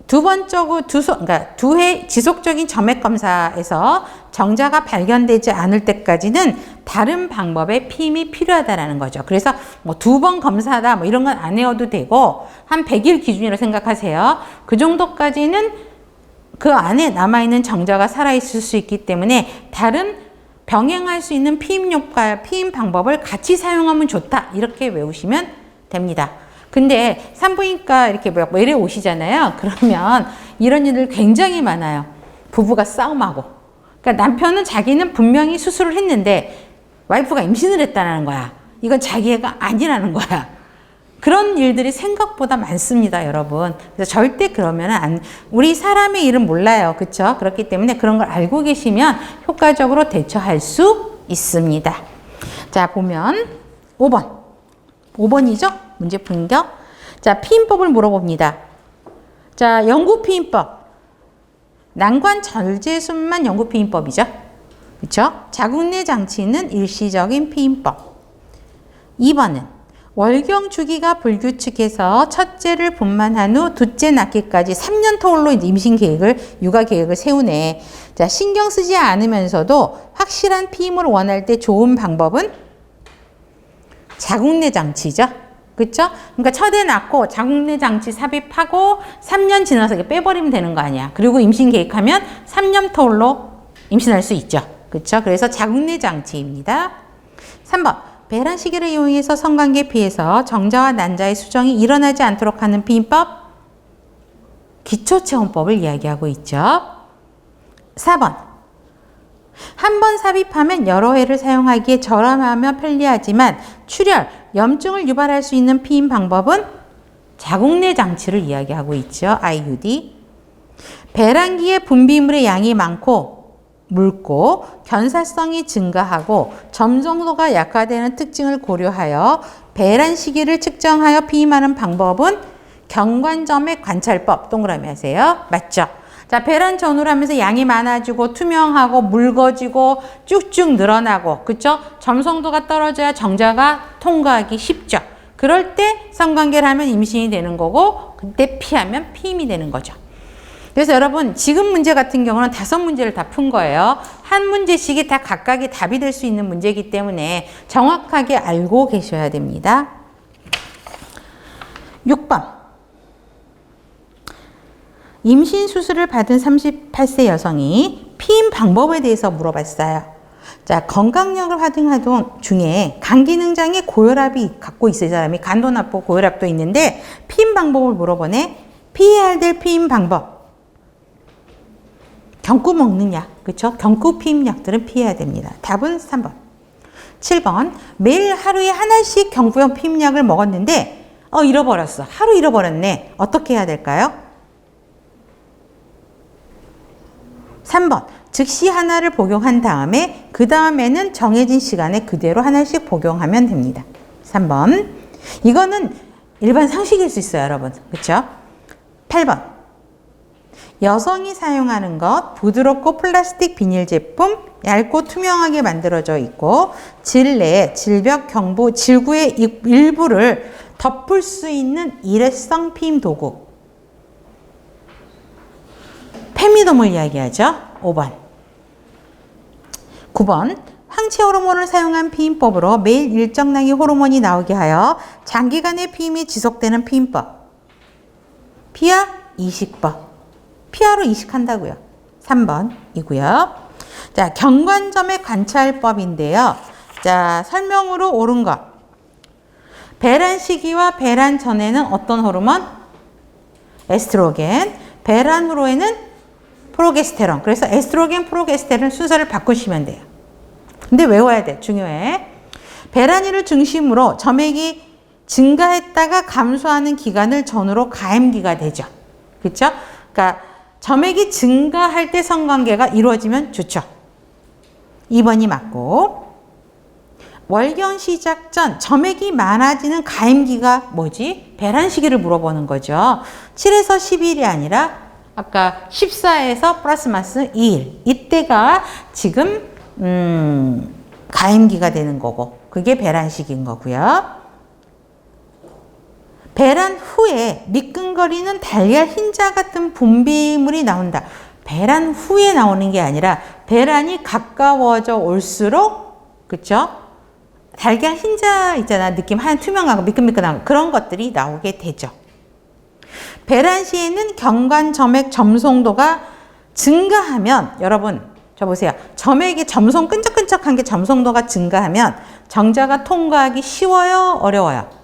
그러니까 2회 지속적인 점액 검사에서 정자가 발견되지 않을 때까지는 다른 방법의 피임이 필요하다라는 거죠. 그래서 뭐 2번 검사다 뭐 이런 건 안 해도 되고 한 100일 기준으로 생각하세요. 그 정도까지는 그 안에 남아있는 정자가 살아있을 수 있기 때문에 다른 병행할 수 있는 피임 효과, 피임 방법을 같이 사용하면 좋다. 이렇게 외우시면 됩니다. 근데 산부인과 이렇게 외래 오시잖아요. 그러면 이런 일들 굉장히 많아요. 부부가 싸움하고. 그러니까 남편은 자기는 분명히 수술을 했는데 와이프가 임신을 했다는 거야. 이건 자기 애가 아니라는 거야. 그런 일들이 생각보다 많습니다, 여러분. 그래서 절대 그러면 우리 사람의 일은 몰라요. 그렇죠? 그렇기 때문에 그런 걸 알고 계시면 효과적으로 대처할 수 있습니다. 자, 보면 5번. 5번이죠? 문제 분격. 자, 피임법을 물어봅니다. 자, 영구 피임법. 난관 절제술만 영구 피임법이죠. 그렇죠? 자궁 내 장치는 일시적인 피임법. 2번은 월경 주기가 불규칙해서 첫째를 분만한 후 둘째 낳기까지 3년 터울로 임신 계획을, 육아 계획을 세우네. 자, 신경 쓰지 않으면서도 확실한 피임을 원할 때 좋은 방법은 자궁내 장치죠. 그렇죠? 그러니까 첫애 낳고 자궁내 장치 삽입하고 3년 지나서 빼버리면 되는 거 아니야. 그리고 임신 계획하면 3년 터울로 임신할 수 있죠. 그렇죠? 그래서 자궁내 장치입니다. 3번. 배란 시계를 이용해서 성관계 피해서 정자와 난자의 수정이 일어나지 않도록 하는 피임법. 기초체온법을 이야기하고 있죠. 4번. 한 번 삽입하면 여러 회를 사용하기에 저렴하며 편리하지만 출혈, 염증을 유발할 수 있는 피임 방법은 자궁내 장치를 이야기하고 있죠. IUD. 배란기의 분비물의 양이 묽고 견사성이 증가하고 점성도가 약화되는 특징을 고려하여 배란 시기를 측정하여 피임하는 방법은 경관점액 관찰법. 동그라미 하세요. 맞죠? 자, 배란 전후를 하면서 양이 많아지고 투명하고 묽어지고 쭉쭉 늘어나고, 그쵸? 점성도가 떨어져야 정자가 통과하기 쉽죠. 그럴 때 성관계를 하면 임신이 되는 거고, 그때 피하면 피임이 되는 거죠. 그래서 여러분, 지금 문제 같은 경우는 5문제를 다 푼 거예요. 한 문제씩이 다 각각의 답이 될 수 있는 문제이기 때문에 정확하게 알고 계셔야 됩니다. 6번. 임신 수술을 받은 38세 여성이 피임 방법에 대해서 물어봤어요. 자, 건강력을 확인하던 중에 간 기능장애 고혈압이 갖고 있을 사람이 간도 나쁘고 고혈압도 있는데 피임 방법을 물어보네. 피해야 될 피임 방법. 경구 먹는 약, 그렇죠? 경구 피임 약들은 피해야 됩니다. 답은 3번. 7번. 매일 하루에 하나씩 경구용 피임 약을 먹었는데 잃어버렸어. 하루 잃어버렸네. 어떻게 해야 될까요? 3번. 즉시 하나를 복용한 다음에 그 다음에는 정해진 시간에 그대로 하나씩 복용하면 됩니다. 3번. 이거는 일반 상식일 수 있어요, 여러분. 그렇죠? 8번. 여성이 사용하는 것, 부드럽고 플라스틱 비닐 제품, 얇고 투명하게 만들어져 있고 질내, 질벽, 경부, 질구의 일부를 덮을 수 있는 일회성 피임 도구. 페미돔을 이야기하죠. 5번. 9번. 항체 호르몬을 사용한 피임법으로 매일 일정량의 호르몬이 나오게 하여 장기간의 피임이 지속되는 피임법. 피하 이식법. 피하로 이식한다고요. 3번이고요. 자, 경관점의 관찰법인데요. 자, 설명으로 옳은 것. 배란 시기와 배란 전에는 어떤 호르몬? 에스트로겐. 배란 후로에는 프로게스테론. 그래서 에스트로겐, 프로게스테론 순서를 바꾸시면 돼요. 근데 외워야 돼. 중요해. 배란일을 중심으로 점액이 증가했다가 감소하는 기간을 전후로 가임기가 되죠. 그렇죠? 그러니까 점액이 증가할 때 성관계가 이루어지면 좋죠. 2번이 맞고, 월경 시작 전 점액이 많아지는 가임기가 뭐지? 배란 시기를 물어보는 거죠. 7에서 10일이 아니라 아까 14에서 플러스 마이너스 2일. 이때가 지금 가임기가 되는 거고, 그게 배란 시기인 거고요. 배란 후에 미끈거리는 달걀 흰자 같은 분비물이 나온다. 배란 후에 나오는 게 아니라 배란이 가까워져 올수록, 그쵸? 달걀 흰자 있잖아. 느낌 하얀 투명하고 미끈미끈한 그런 것들이 나오게 되죠. 배란 시에는 경관 점액 점송도가 증가하면, 여러분 저 보세요. 점액이 점송 끈적끈적한 게 점송도가 증가하면 정자가 통과하기 쉬워요? 어려워요?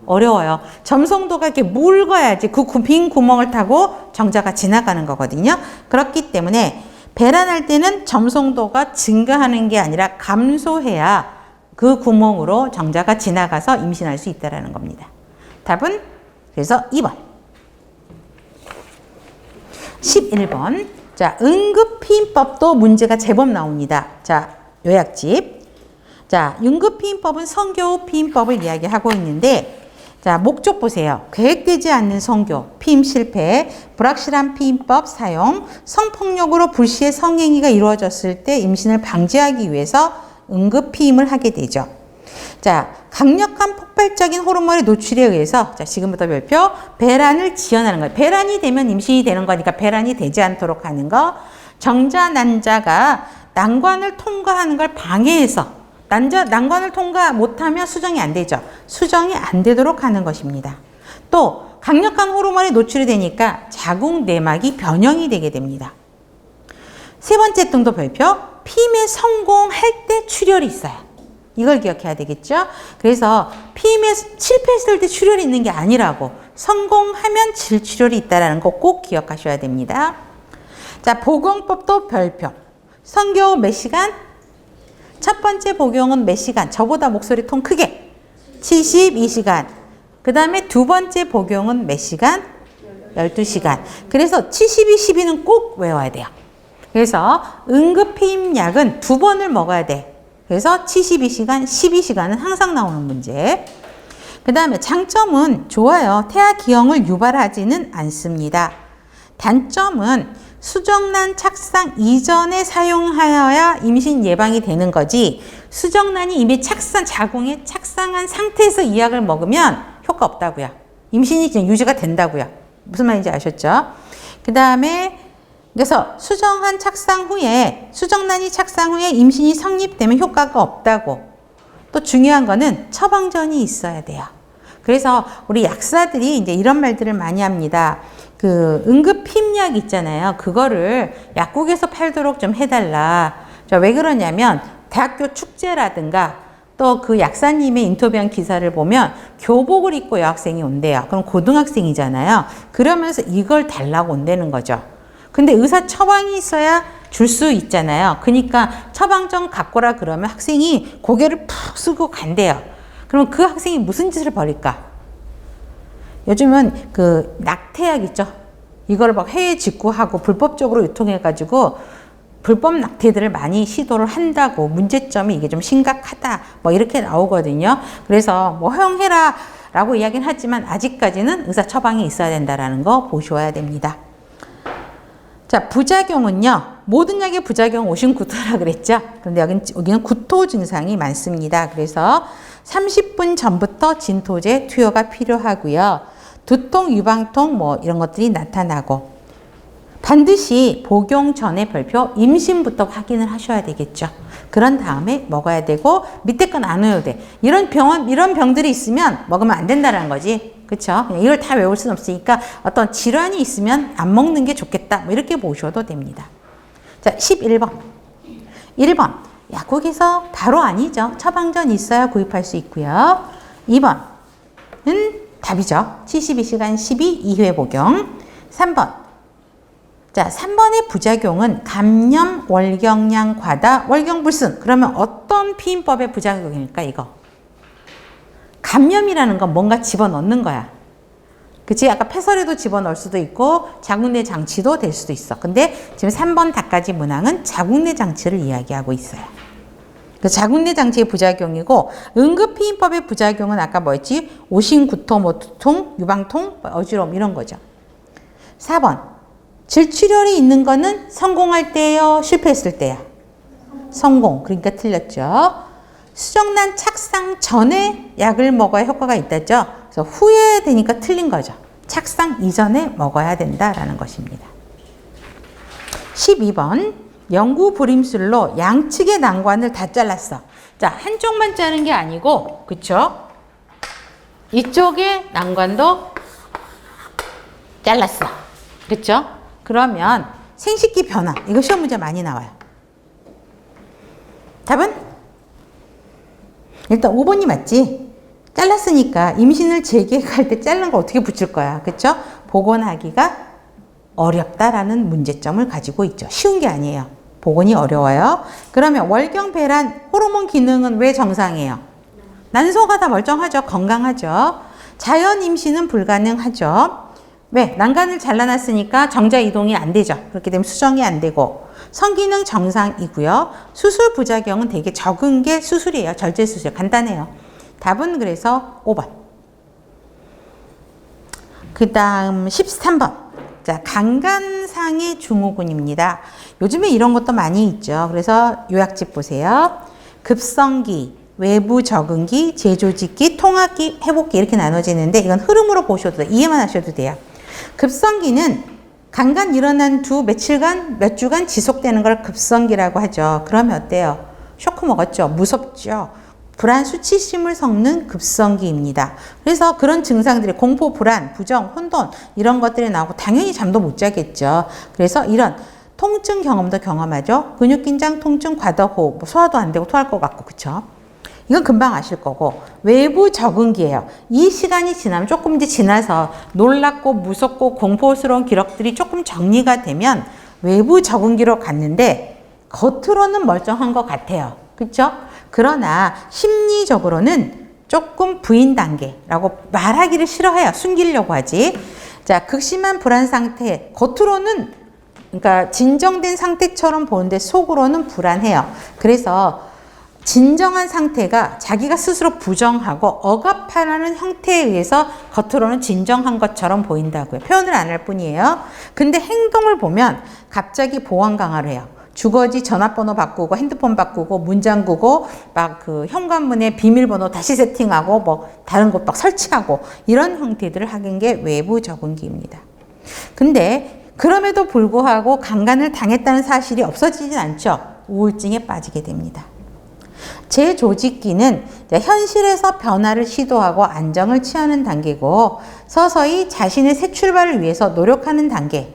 어려워요. 점송도가 이렇게 묽어야지 그 빈 구멍을 타고 정자가 지나가는 거거든요. 그렇기 때문에 배란할 때는 점송도가 증가하는 게 아니라 감소해야 그 구멍으로 정자가 지나가서 임신할 수 있다는 겁니다. 답은 그래서 2번. 11번. 자, 응급피임법도 문제가 제법 나옵니다. 자, 요약집. 자, 응급피임법은 성교 피임법을 이야기하고 있는데, 자, 목적 보세요. 계획되지 않는 성교, 피임 실패, 불확실한 피임법 사용, 성폭력으로 불시의 성행위가 이루어졌을 때 임신을 방지하기 위해서 응급 피임을 하게 되죠. 자, 강력한 폭발적인 호르몬의 노출에 의해서, 자, 지금부터 별표, 배란을 지연하는 거예요. 배란이 되면 임신이 되는 거니까 배란이 되지 않도록 하는 거. 정자, 난자가 난관을 통과하는 걸 방해해서, 난관을 통과 못하면 수정이 안 되죠. 수정이 안 되도록 하는 것입니다. 또 강력한 호르몬이 노출이 되니까 자궁 내막이 변형이 되게 됩니다. 세 번째 등도 별표, 피임에 성공할 때 출혈이 있어요. 이걸 기억해야 되겠죠? 그래서 피임에 실패했을 때 출혈이 있는 게 아니라고, 성공하면 질출혈이 있다는 거 꼭 기억하셔야 됩니다. 자, 복용법도 별표. 성교 몇 시간? 첫 번째 복용은 몇 시간? 저보다 목소리 톤 크게. 72시간. 그 다음에 두 번째 복용은 몇 시간? 12시간. 그래서 72, 12는 꼭 외워야 돼요. 그래서 응급피임약은 2번을 먹어야 돼. 그래서 72시간, 12시간은 항상 나오는 문제. 그 다음에 장점은 좋아요. 태아 기형을 유발하지는 않습니다. 단점은 수정란 착상 이전에 사용하여야 임신 예방이 되는 거지, 수정란이 이미 자궁에 착상한 상태에서 이 약을 먹으면 효과 없다고요. 임신이 그냥 유지가 된다고요. 무슨 말인지 아셨죠? 그 다음에 그래서 수정란이 착상 후에 임신이 성립되면 효과가 없다고. 또 중요한 거는 처방전이 있어야 돼요. 그래서 우리 약사들이 이제 이런 말들을 많이 합니다. 그 응급피임약 있잖아요. 그거를 약국에서 팔도록 좀 해달라. 왜 그러냐면 대학교 축제라든가 또 그 약사님의 인터뷰한 기사를 보면 교복을 입고 여학생이 온대요. 그럼 고등학생이잖아요. 그러면서 이걸 달라고 온다는 거죠. 근데 의사 처방이 있어야 줄 수 있잖아요. 그러니까 처방전 갖고 라 그러면 학생이 고개를 푹 숙이고 간대요. 그럼 그 학생이 무슨 짓을 벌일까? 요즘은 그 낙태약 있죠. 이걸 막 해외 직구하고 불법적으로 유통해가지고 불법 낙태들을 많이 시도를 한다고, 문제점이 이게 좀 심각하다 뭐 이렇게 나오거든요. 그래서 뭐 허용해라 라고 이야기는 하지만 아직까지는 의사 처방이 있어야 된다는 거 보셔야 됩니다. 자, 부작용은요. 모든 약의 부작용은 오심구토라 그랬죠. 그런데 여기는 구토 증상이 많습니다. 그래서 30분 전부터 진토제 투여가 필요하고요. 두통, 유방통 뭐 이런 것들이 나타나고 반드시 복용 전에 별표 임신부터 확인을 하셔야 되겠죠. 그런 다음에 먹어야 되고 밑에 건 안 외워도 돼. 이런 병들이 있으면 먹으면 안 된다는 거지. 그렇죠? 이걸 다 외울 수는 없으니까 어떤 질환이 있으면 안 먹는 게 좋겠다. 뭐 이렇게 보셔도 됩니다. 자, 11번. 1번. 약국에서 바로 아니죠. 처방전 있어야 구입할 수 있고요. 2번은 답이죠. 72시간 12회 복용. 3번. 자, 3번의 부작용은 감염, 월경량 과다, 월경불순. 그러면 어떤 피임법의 부작용일까, 이거? 감염이라는 건 뭔가 집어넣는 거야. 그치? 아까 폐설에도 집어넣을 수도 있고 자궁내 장치도 될 수도 있어. 근데 지금 3번 답까지 문항은 자궁내 장치를 이야기하고 있어요. 그 자궁내 장치의 부작용이고 응급피임법의 부작용은 아까 뭐였지? 오심, 구토, 뭐 두통, 유방통, 어지러움 이런 거죠. 4번. 질출혈이 있는 거는 성공할 때예요? 실패했을 때야? 성공. 그러니까 틀렸죠. 수정란 착상 전에 약을 먹어야 효과가 있다죠. 그래서 후에 되니까 틀린 거죠. 착상 이전에 먹어야 된다라는 것입니다. 12번. 영구 불임술로 양측의 난관을 다 잘랐어. 자, 한쪽만 자른 게 아니고, 그쵸? 이쪽의 난관도 잘랐어. 그쵸? 그러면 생식기 변화. 이거 시험 문제 많이 나와요. 답은? 일단 5번이 맞지? 잘랐으니까 임신을 재계획할 때 자른 걸 어떻게 붙일 거야. 그쵸? 복원하기가 어렵다라는 문제점을 가지고 있죠. 쉬운 게 아니에요. 복원이 어려워요. 그러면 월경배란 호르몬 기능은 왜 정상이에요? 난소가 다 멀쩡하죠. 건강하죠. 자연 임신은 불가능하죠. 왜? 난간을 잘라놨으니까 정자 이동이 안 되죠. 그렇게 되면 수정이 안 되고 성기능 정상이고요. 수술 부작용은 되게 적은 게 수술이에요. 절제수술. 간단해요. 답은 그래서 5번. 그 다음 13번. 자, 강간상의 증후군입니다. 요즘에 이런 것도 많이 있죠. 그래서 요약집 보세요. 급성기, 외부 적응기, 재조직기, 통합기, 회복기 이렇게 나눠지는데 이건 흐름으로 보셔도 돼요. 이해만 하셔도 돼요. 급성기는 강간 일어난 며칠간, 몇 주간 지속되는 걸 급성기라고 하죠. 그러면 어때요? 쇼크 먹었죠? 무섭죠? 불안, 수치심을 섞는 급성기입니다. 그래서 그런 증상들이 공포, 불안, 부정, 혼돈 이런 것들이 나오고 당연히 잠도 못 자겠죠. 그래서 이런 통증 경험도 경험하죠. 근육 긴장, 통증, 과다호흡, 뭐 소화도 안 되고 토할 것 같고 그쵸? 이건 금방 아실 거고 외부 적응기예요. 이 시간이 지나면 조금 이제 지나서 놀랍고 무섭고 공포스러운 기록들이 조금 정리가 되면 외부 적응기로 갔는데 겉으로는 멀쩡한 것 같아요. 그렇죠? 그러나 심리적으로는 조금 부인 단계라고 말하기를 싫어해요. 숨기려고 하지. 자, 극심한 불안 상태 겉으로는 그러니까 진정된 상태처럼 보는데 속으로는 불안해요. 그래서 진정한 상태가 자기가 스스로 부정하고 억압하라는 형태에 의해서 겉으로는 진정한 것처럼 보인다고요. 표현을 안 할 뿐이에요. 근데 행동을 보면 갑자기 보안 강화를 해요. 주거지 전화번호 바꾸고 핸드폰 바꾸고 문 잠그고 막 그 현관문에 비밀번호 다시 세팅하고 뭐 다른 곳 막 설치하고 이런 형태들을 하는 게 외부 적응기입니다. 근데 그럼에도 불구하고 강간을 당했다는 사실이 없어지진 않죠. 우울증에 빠지게 됩니다. 재조직기는 현실에서 변화를 시도하고 안정을 취하는 단계고 서서히 자신의 새 출발을 위해서 노력하는 단계.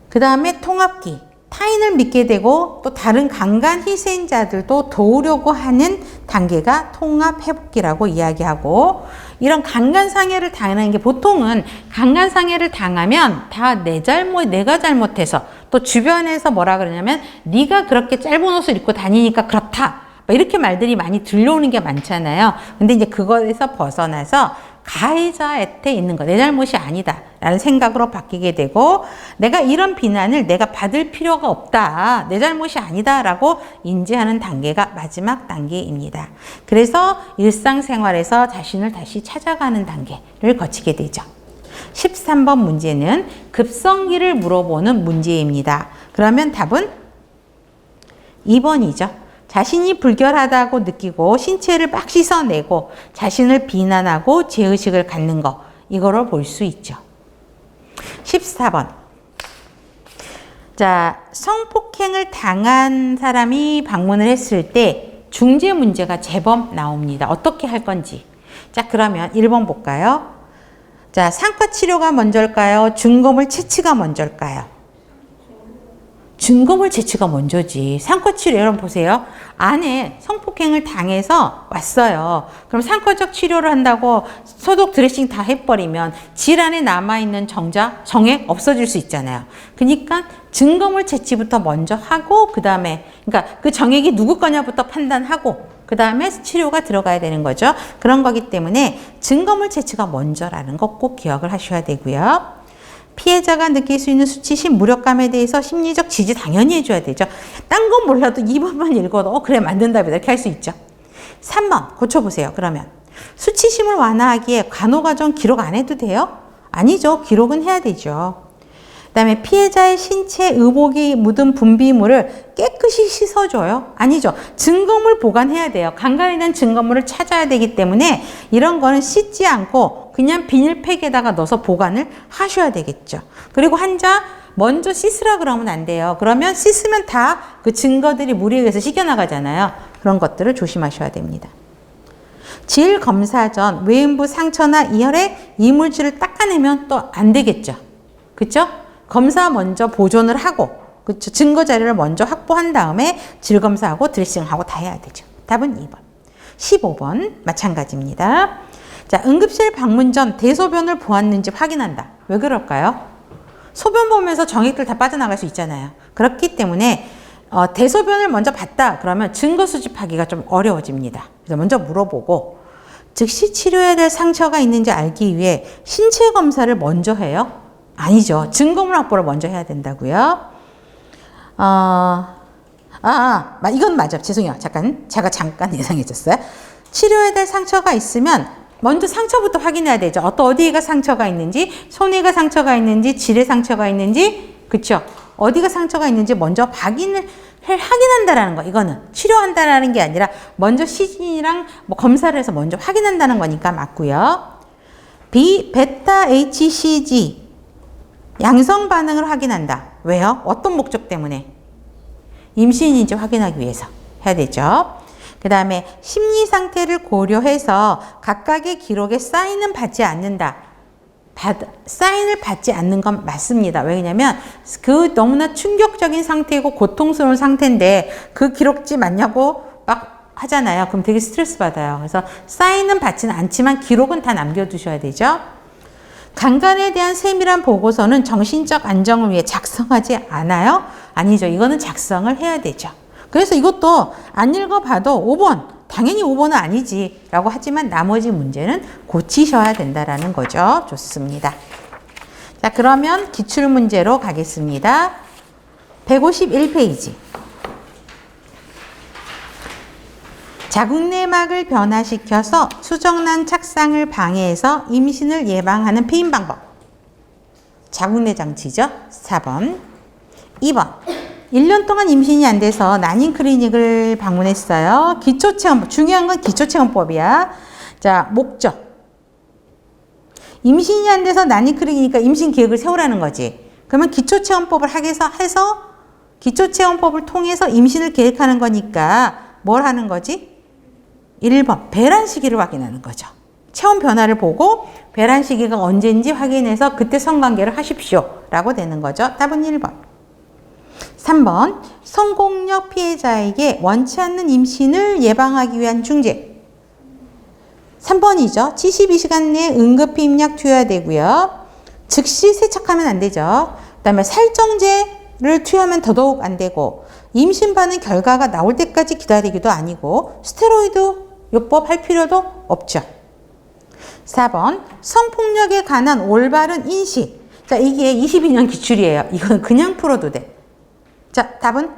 그 다음에 통합기. 타인을 믿게 되고 또 다른 강간 희생자들도 도우려고 하는 단계가 통합회복기라고 이야기하고 이런 강간상해를 당하는 게 보통은 강간상해를 당하면 다 내 잘못, 내가 잘못해서 또 주변에서 뭐라 그러냐면 네가 그렇게 짧은 옷을 입고 다니니까 그렇다. 이렇게 말들이 많이 들려오는 게 많잖아요. 근데 이제 그거에서 벗어나서 가해자한테 있는 거, 내 잘못이 아니다 라는 생각으로 바뀌게 되고 내가 이런 비난을 내가 받을 필요가 없다, 내 잘못이 아니다 라고 인지하는 단계가 마지막 단계입니다. 그래서 일상생활에서 자신을 다시 찾아가는 단계를 거치게 되죠. 13번 문제는 급성기를 물어보는 문제입니다. 그러면 답은 2번이죠. 자신이 불결하다고 느끼고 신체를 막 씻어내고 자신을 비난하고 죄의식을 갖는 거, 이거를 볼 수 있죠. 14번. 자, 성폭행을 당한 사람이 방문을 했을 때 중재 문제가 제법 나옵니다. 어떻게 할 건지. 자, 그러면 1번 볼까요? 자, 상과 치료가 먼저일까요? 중거물 채취가 먼저일까요? 중거물 채취가 먼저지. 상과 치료, 여러분 보세요. 안에 성폭행을 당해서 왔어요. 그럼 상과적 치료를 한다고 소독 드레싱 다 해버리면 질환에 남아있는 정액 없어질 수 있잖아요. 그러니까 증거물 채취부터 먼저 하고, 그 다음에, 그러니까 그 정액이 누구 거냐부터 판단하고, 그 다음에 치료가 들어가야 되는 거죠. 그런 거기 때문에 증거물 채취가 먼저라는 거 꼭 기억을 하셔야 되고요. 피해자가 느낄 수 있는 수치심, 무력감에 대해서 심리적 지지 당연히 해줘야 되죠. 딴 건 몰라도 2번만 읽어도 그래 맞는 답이다 이렇게 할 수 있죠. 3번 고쳐보세요. 그러면 수치심을 완화하기에 간호과정 기록 안 해도 돼요? 아니죠. 기록은 해야 되죠. 그 다음에 피해자의 신체 의복이 묻은 분비물을 깨끗이 씻어줘요? 아니죠. 증거물 보관해야 돼요. 간간히 난 증거물을 찾아야 되기 때문에 이런 거는 씻지 않고 그냥 비닐팩에다가 넣어서 보관을 하셔야 되겠죠. 그리고 환자 먼저 씻으라 그러면 안 돼요. 그러면 씻으면 다 그 증거들이 물에 의해서 씻겨나가잖아요. 그런 것들을 조심하셔야 됩니다. 질 검사 전 외음부 상처나 이혈에 이물질을 닦아내면 또 안 되겠죠. 그렇죠? 검사 먼저 보존을 하고, 그렇죠? 증거 자료를 먼저 확보한 다음에 질 검사하고 드레싱하고 다 해야 되죠. 답은 2번. 15번 마찬가지입니다. 자, 응급실 방문 전 대소변을 보았는지 확인한다. 왜 그럴까요? 소변 보면서 정액들 다 빠져나갈 수 있잖아요. 그렇기 때문에 대소변을 먼저 봤다 그러면 증거 수집하기가 좀 어려워집니다. 그래서 먼저 물어보고, 즉시 치료해야 될 상처가 있는지 알기 위해 신체 검사를 먼저 해요? 아니죠. 증거물 확보를 먼저 해야 된다고요. 이건 맞아. 죄송해요. 제가 잠깐 예상해줬어요. 치료해야 될 상처가 있으면 먼저 상처부터 확인해야 되죠. 어디가 상처가 있는지, 손에가 상처가 있는지, 질에 상처가 있는지, 그쵸? 어디가 상처가 있는지 먼저 확인한다라는 거. 이거는 치료한다라는 게 아니라 먼저 시진이랑 검사를 해서 먼저 확인한다는 거니까 맞고요. 베타 HCG 양성 반응을 확인한다. 왜요? 어떤 목적 때문에? 임신인지 확인하기 위해서 해야 되죠. 그 다음에 심리 상태를 고려해서 각각의 기록에 사인은 받지 않는다. 사인을 받지 않는 건 맞습니다. 왜냐면 그 너무나 충격적인 상태이고 고통스러운 상태인데 그 기록지 맞냐고 막 하잖아요. 그럼 되게 스트레스 받아요. 그래서 사인은 받지는 않지만 기록은 다 남겨두셔야 되죠. 강간에 대한 세밀한 보고서는 정신적 안정을 위해 작성하지 않아요? 아니죠. 이거는 작성을 해야 되죠. 그래서 이것도 안 읽어봐도 5번, 당연히 5번은 아니지 라고 하지만 나머지 문제는 고치셔야 된다라는 거죠. 좋습니다. 자, 그러면 기출문제로 가겠습니다. 151페이지. 자궁내막을 변화시켜서 수정란 착상을 방해해서 임신을 예방하는 피임 방법. 자궁내 장치죠. 4번. 2번. 1년 동안 임신이 안 돼서 난임 클리닉을 방문했어요. 기초체험법. 중요한 건 기초체험법이야. 자, 목적. 임신이 안 돼서 난임 클리닉이니까 임신 계획을 세우라는 거지. 그러면 기초체험법을 해서 기초체험법을 통해서 임신을 계획하는 거니까 뭘 하는 거지? 1번. 배란 시기를 확인하는 거죠. 체온 변화를 보고 배란 시기가 언제인지 확인해서 그때 성관계를 하십시오. 라고 되는 거죠. 답은 1번. 3번. 성공력 피해자에게 원치 않는 임신을 예방하기 위한 중재. 3번이죠. 72시간 내에 응급히 임약 투여해야 되고요. 즉시 세척하면 안 되죠. 그 다음에 살정제를 투여하면 더더욱 안 되고, 임신 반응 결과가 나올 때까지 기다리기도 아니고, 스테로이드 요법 할 필요도 없죠. 4번. 성폭력에 관한 올바른 인식. 자, 이게 22년 기출이에요. 이건 그냥 풀어도 돼. 자, 답은?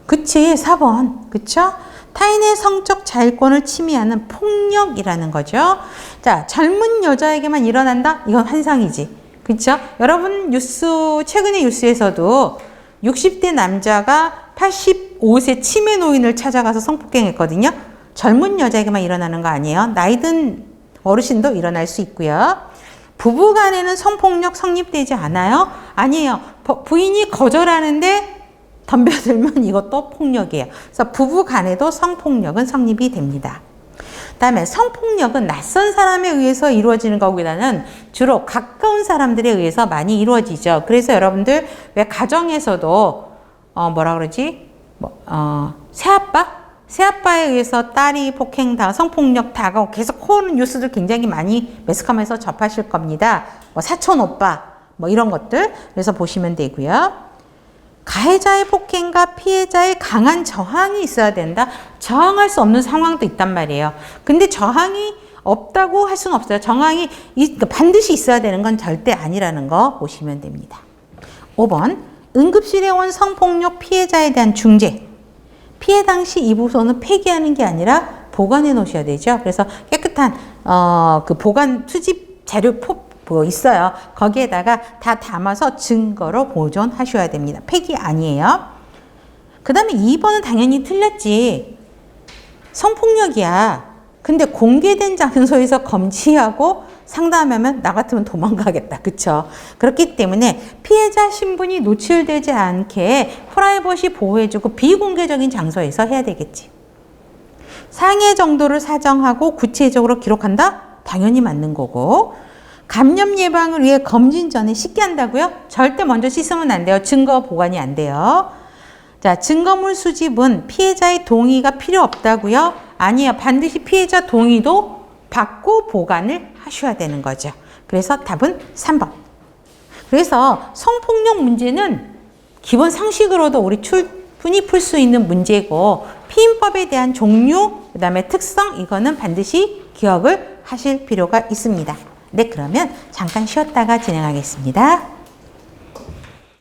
그치, 4번. 그쵸? 타인의 성적 자율권을 침해하는 폭력이라는 거죠. 자, 젊은 여자에게만 일어난다? 이건 환상이지. 그렇죠? 여러분 최근의 뉴스에서도 60대 남자가 85세 치매 노인을 찾아가서 성폭행했거든요. 젊은 여자에게만 일어나는 거 아니에요. 나이 든 어르신도 일어날 수 있고요. 부부 간에는 성폭력 성립되지 않아요? 아니에요. 부인이 거절하는데 덤벼들면 이것도 폭력이에요. 그래서 부부 간에도 성폭력은 성립이 됩니다. 그다음에 성폭력은 낯선 사람에 의해서 이루어지는 것보다는 주로 가까운 사람들에 의해서 많이 이루어지죠. 그래서 여러분들 왜 가정에서도 뭐라 그러지? 새아빠에 의해서 딸이 성폭력 당하고 계속 코오는 뉴스들 굉장히 많이 매스컴에서 접하실 겁니다. 사촌 오빠 이런 것들. 그래서 보시면 되고요. 가해자의 폭행과 피해자의 강한 저항이 있어야 된다. 저항할 수 없는 상황도 있단 말이에요. 근데 저항이 없다고 할 수는 없어요. 저항이 반드시 있어야 되는 건 절대 아니라는 거 보시면 됩니다. 5번 응급실에 온 성폭력 피해자에 대한 중재. 피해 당시 이 부서는 폐기하는 게 아니라 보관해 놓으셔야 되죠. 그래서 깨끗한 그 보관 수집 자료 있어요. 거기에다가 다 담아서 증거로 보존하셔야 됩니다. 폐기 아니에요. 그 다음에 2번은 당연히 틀렸지. 성폭력이야. 근데 공개된 장소에서 검지하고 상담하면 나 같으면 도망가겠다. 그쵸? 그렇기 때문에 피해자 신분이 노출되지 않게 프라이버시 보호해주고 비공개적인 장소에서 해야 되겠지. 상해 정도를 사정하고 구체적으로 기록한다? 당연히 맞는 거고. 감염 예방을 위해 검진 전에 씻게 한다고요? 절대 먼저 씻으면 안 돼요. 증거 보관이 안 돼요. 자, 증거물 수집은 피해자의 동의가 필요 없다고요? 아니에요. 반드시 피해자 동의도 받고 보관을 하셔야 되는 거죠. 그래서 답은 3번. 그래서 성폭력 문제는 기본 상식으로도 우리 충분히 풀 수 있는 문제고 피임법에 대한 종류, 그 다음에 특성 이거는 반드시 기억을 하실 필요가 있습니다. 네, 그러면 잠깐 쉬었다가 진행하겠습니다.